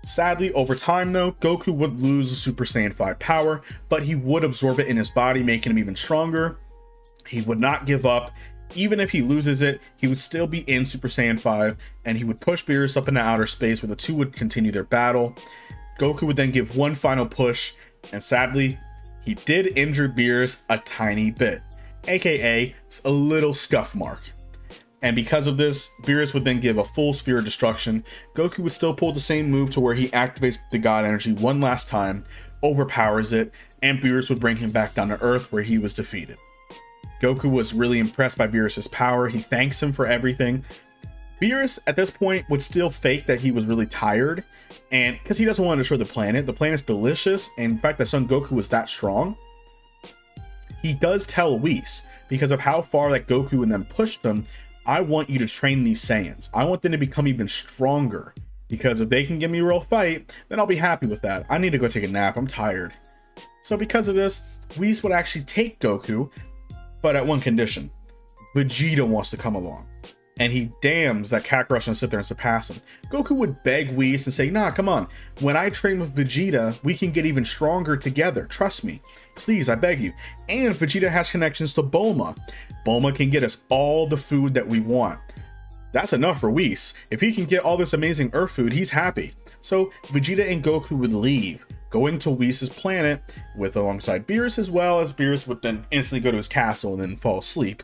Sadly, over time though, Goku would lose the Super Saiyan 5 power, but he would absorb it in his body, making him even stronger. He would not give up. Even if he loses it, he would still be in Super Saiyan 5, and he would push Beerus up into outer space where the two would continue their battle. Goku would then give one final push, and sadly, he did injure Beerus a tiny bit, aka a little scuff mark. And because of this, Beerus would then give a full sphere of destruction. Goku would still pull the same move to where he activates the God energy one last time, overpowers it, and Beerus would bring him back down to Earth where he was defeated. Goku was really impressed by Beerus's power. He thanks him for everything. Beerus at this point would still fake that he was really tired, and because he doesn't want to destroy the planet. The planet's delicious, and in fact that Son Goku was that strong. He does tell Whis, because of how far that Goku and them pushed them, I want you to train these Saiyans. I want them to become even stronger, because if they can give me a real fight, then I'll be happy with that. I need to go take a nap, I'm tired. So because of this, Whis would actually take Goku, but at one condition. Vegeta wants to come along. And he damns that Kakarot's gonna sit there and surpass him. Goku would beg Whis and say, nah, come on. When I train with Vegeta, we can get even stronger together. Trust me. Please, I beg you. And Vegeta has connections to Bulma. Bulma can get us all the food that we want. That's enough for Whis. If he can get all this amazing Earth food, he's happy. So Vegeta and Goku would leave, going to Whis' planet with alongside Beerus, as well as Beerus would then instantly go to his castle and then fall asleep.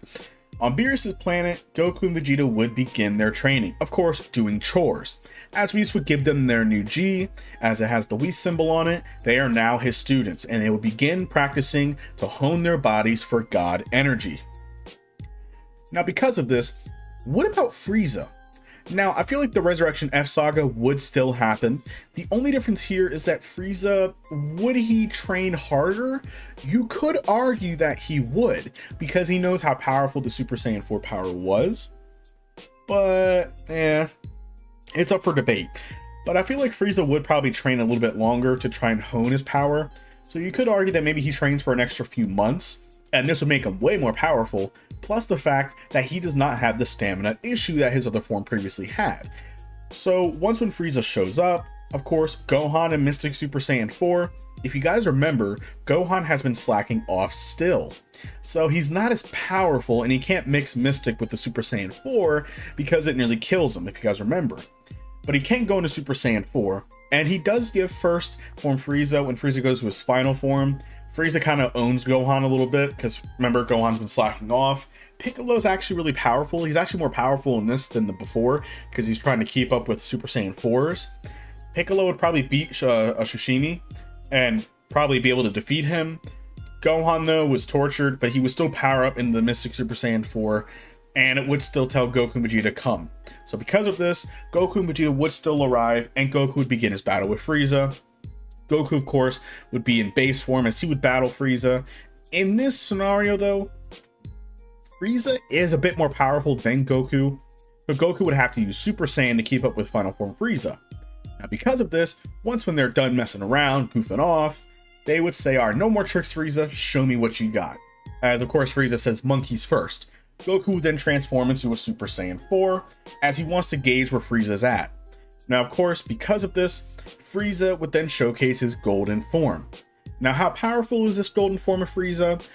On Beerus' planet, Goku and Vegeta would begin their training, of course doing chores. As Whis would give them their new G, as it has the Whis symbol on it, they are now his students, and they will begin practicing to hone their bodies for God energy. Now because of this, what about Frieza? Now, I feel like the Resurrection F Saga would still happen. The only difference here is that Frieza, would he train harder? You could argue that he would, because he knows how powerful the Super Saiyan 4 power was. But, it's up for debate. But I feel like Frieza would probably train a little bit longer to try and hone his power. So you could argue that maybe he trains for an extra few months, and this would make him way more powerful, plus the fact that he does not have the stamina issue that his other form previously had. So once when Frieza shows up, of course, Gohan and Mystic Super Saiyan 4, if you guys remember, Gohan has been slacking off still. So he's not as powerful, and he can't mix Mystic with the Super Saiyan 4 because it nearly kills him, if you guys remember. But he can go into Super Saiyan 4, and he does give first form Frieza when Frieza goes to his final form. Frieza kind of owns Gohan a little bit, because remember, Gohan's been slacking off. Piccolo's actually really powerful. He's actually more powerful in this than the before, because he's trying to keep up with Super Saiyan 4s. Piccolo would probably beat Shushimi, and probably be able to defeat him. Gohan, though, was tortured, but he would still power up in the Mystic Super Saiyan 4, and it would still tell Goku and Vegeta to come. So because of this, Goku and Vegeta would still arrive, and Goku would begin his battle with Frieza. Goku, of course, would be in base form as he would battle Frieza. In this scenario, though, Frieza is a bit more powerful than Goku, but Goku would have to use Super Saiyan to keep up with Final Form Frieza. Now, because of this, once when they're done messing around, goofing off, they would say, all right, no more tricks, Frieza, show me what you got. As, of course, Frieza says monkeys first. Goku would then transform into a Super Saiyan 4, as he wants to gauge where Frieza's at. Now, of course, because of this, Frieza would then showcase his golden form. Now, how powerful is this golden form of Frieza?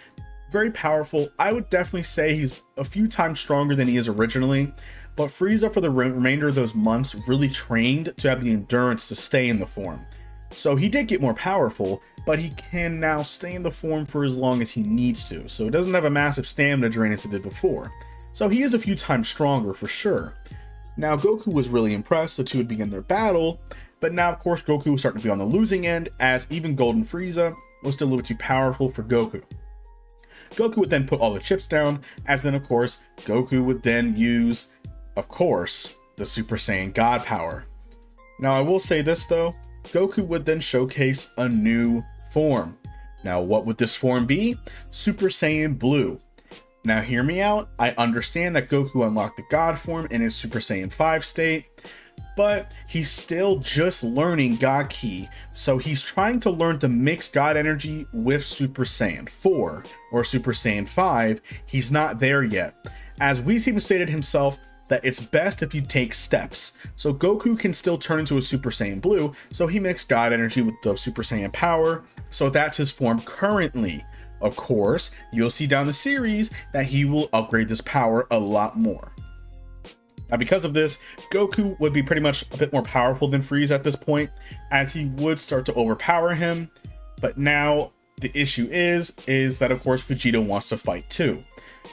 Very powerful. I would definitely say he's a few times stronger than he is originally, but Frieza for the remainder of those months really trained to have the endurance to stay in the form. So he did get more powerful, but he can now stay in the form for as long as he needs to. So it doesn't have a massive stamina drain as it did before. So he is a few times stronger for sure. Now, Goku was really impressed. The two would begin their battle, but now, of course, Goku was starting to be on the losing end, as even Golden Frieza was still a little bit too powerful for Goku. Goku would then put all the chips down, as then, of course, Goku would then use, of course, the Super Saiyan God power. Now, I will say this, though. Goku would then showcase a new form. Now, what would this form be? Super Saiyan Blue. Now, hear me out. I understand that Goku unlocked the God form in his Super Saiyan 5 state, but he's still just learning God Ki, so he's trying to learn to mix God energy with Super Saiyan 4 or Super Saiyan 5. He's not there yet. As Whis even stated himself, that it's best if you take steps. So Goku can still turn into a Super Saiyan Blue, so he mixed God energy with the Super Saiyan power, so that's his form currently. Of course, you'll see down the series that he will upgrade this power a lot more. Now, because of this, Goku would be pretty much a bit more powerful than Frieza at this point, as he would start to overpower him. But now the issue is that, of course, Vegeta wants to fight too.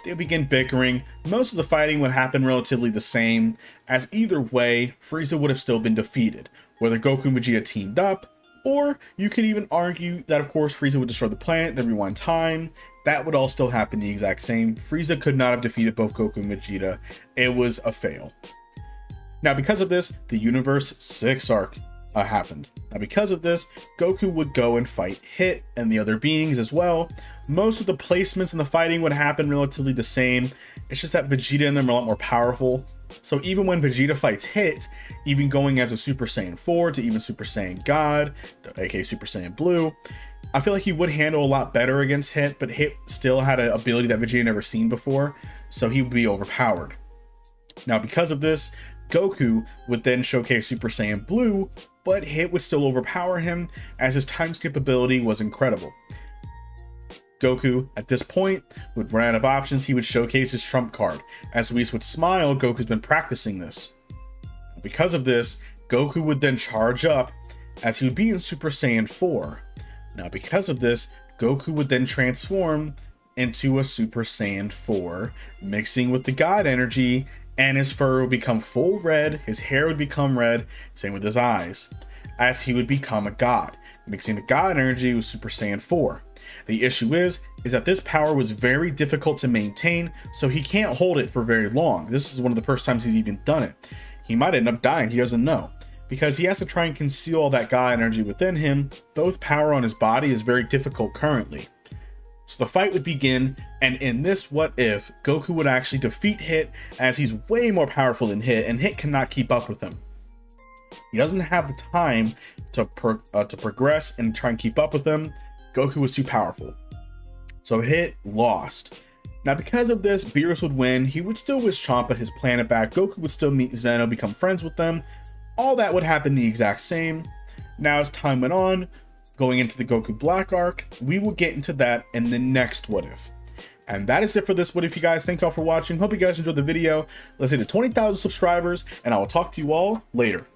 They begin bickering. Most of the fighting would happen relatively the same, as either way, Frieza would have still been defeated, whether Goku and Vegeta teamed up, Or you could even argue that, of course, Frieza would destroy the planet, then rewind time. That would all still happen the exact same. Frieza could not have defeated both Goku and Vegeta. It was a fail. Now, because of this, the Universe 6 arc happened. Now, because of this, Goku would go and fight Hit and the other beings as well. Most of the placements in the fighting would happen relatively the same. It's just that Vegeta and them are a lot more powerful. So even when Vegeta fights Hit, even going as a Super Saiyan 4 to even Super Saiyan God, aka Super Saiyan Blue, I feel like he would handle a lot better against Hit, but Hit still had an ability that Vegeta never seen before, so he would be overpowered. Now, because of this, Goku would then showcase Super Saiyan Blue, but Hit would still overpower him as his time skip ability was incredible. Goku, at this point, would run out of options. He would showcase his trump card. As Whis would smile, Goku's been practicing this. Because of this, Goku would then charge up as he would be in Super Saiyan 4. Now, because of this, Goku would then transform into a Super Saiyan 4, mixing with the God energy, and his fur would become full red, his hair would become red, same with his eyes, as he would become a god, mixing the God energy with Super Saiyan 4. The issue is that this power was very difficult to maintain, so he can't hold it for very long. This is one of the first times he's even done it. He might end up dying, he doesn't know, because he has to try and conceal all that God energy within him. Both power on his body is very difficult currently. So the fight would begin, and in this what if, Goku would actually defeat Hit, as he's way more powerful than Hit, and Hit cannot keep up with him. He doesn't have the time to progress and try and keep up with him. Goku was too powerful. So Hit lost. Now, because of this, Beerus would win. He would still wish Champa his planet back. Goku would still meet Zeno, become friends with them. All that would happen the exact same. Now, as time went on, going into the Goku Black arc, we will get into that in the next What If. And that is it for this What If, you guys. Thank y'all for watching. Hope you guys enjoyed the video. Let's hit to 20,000 subscribers, and I will talk to you all later.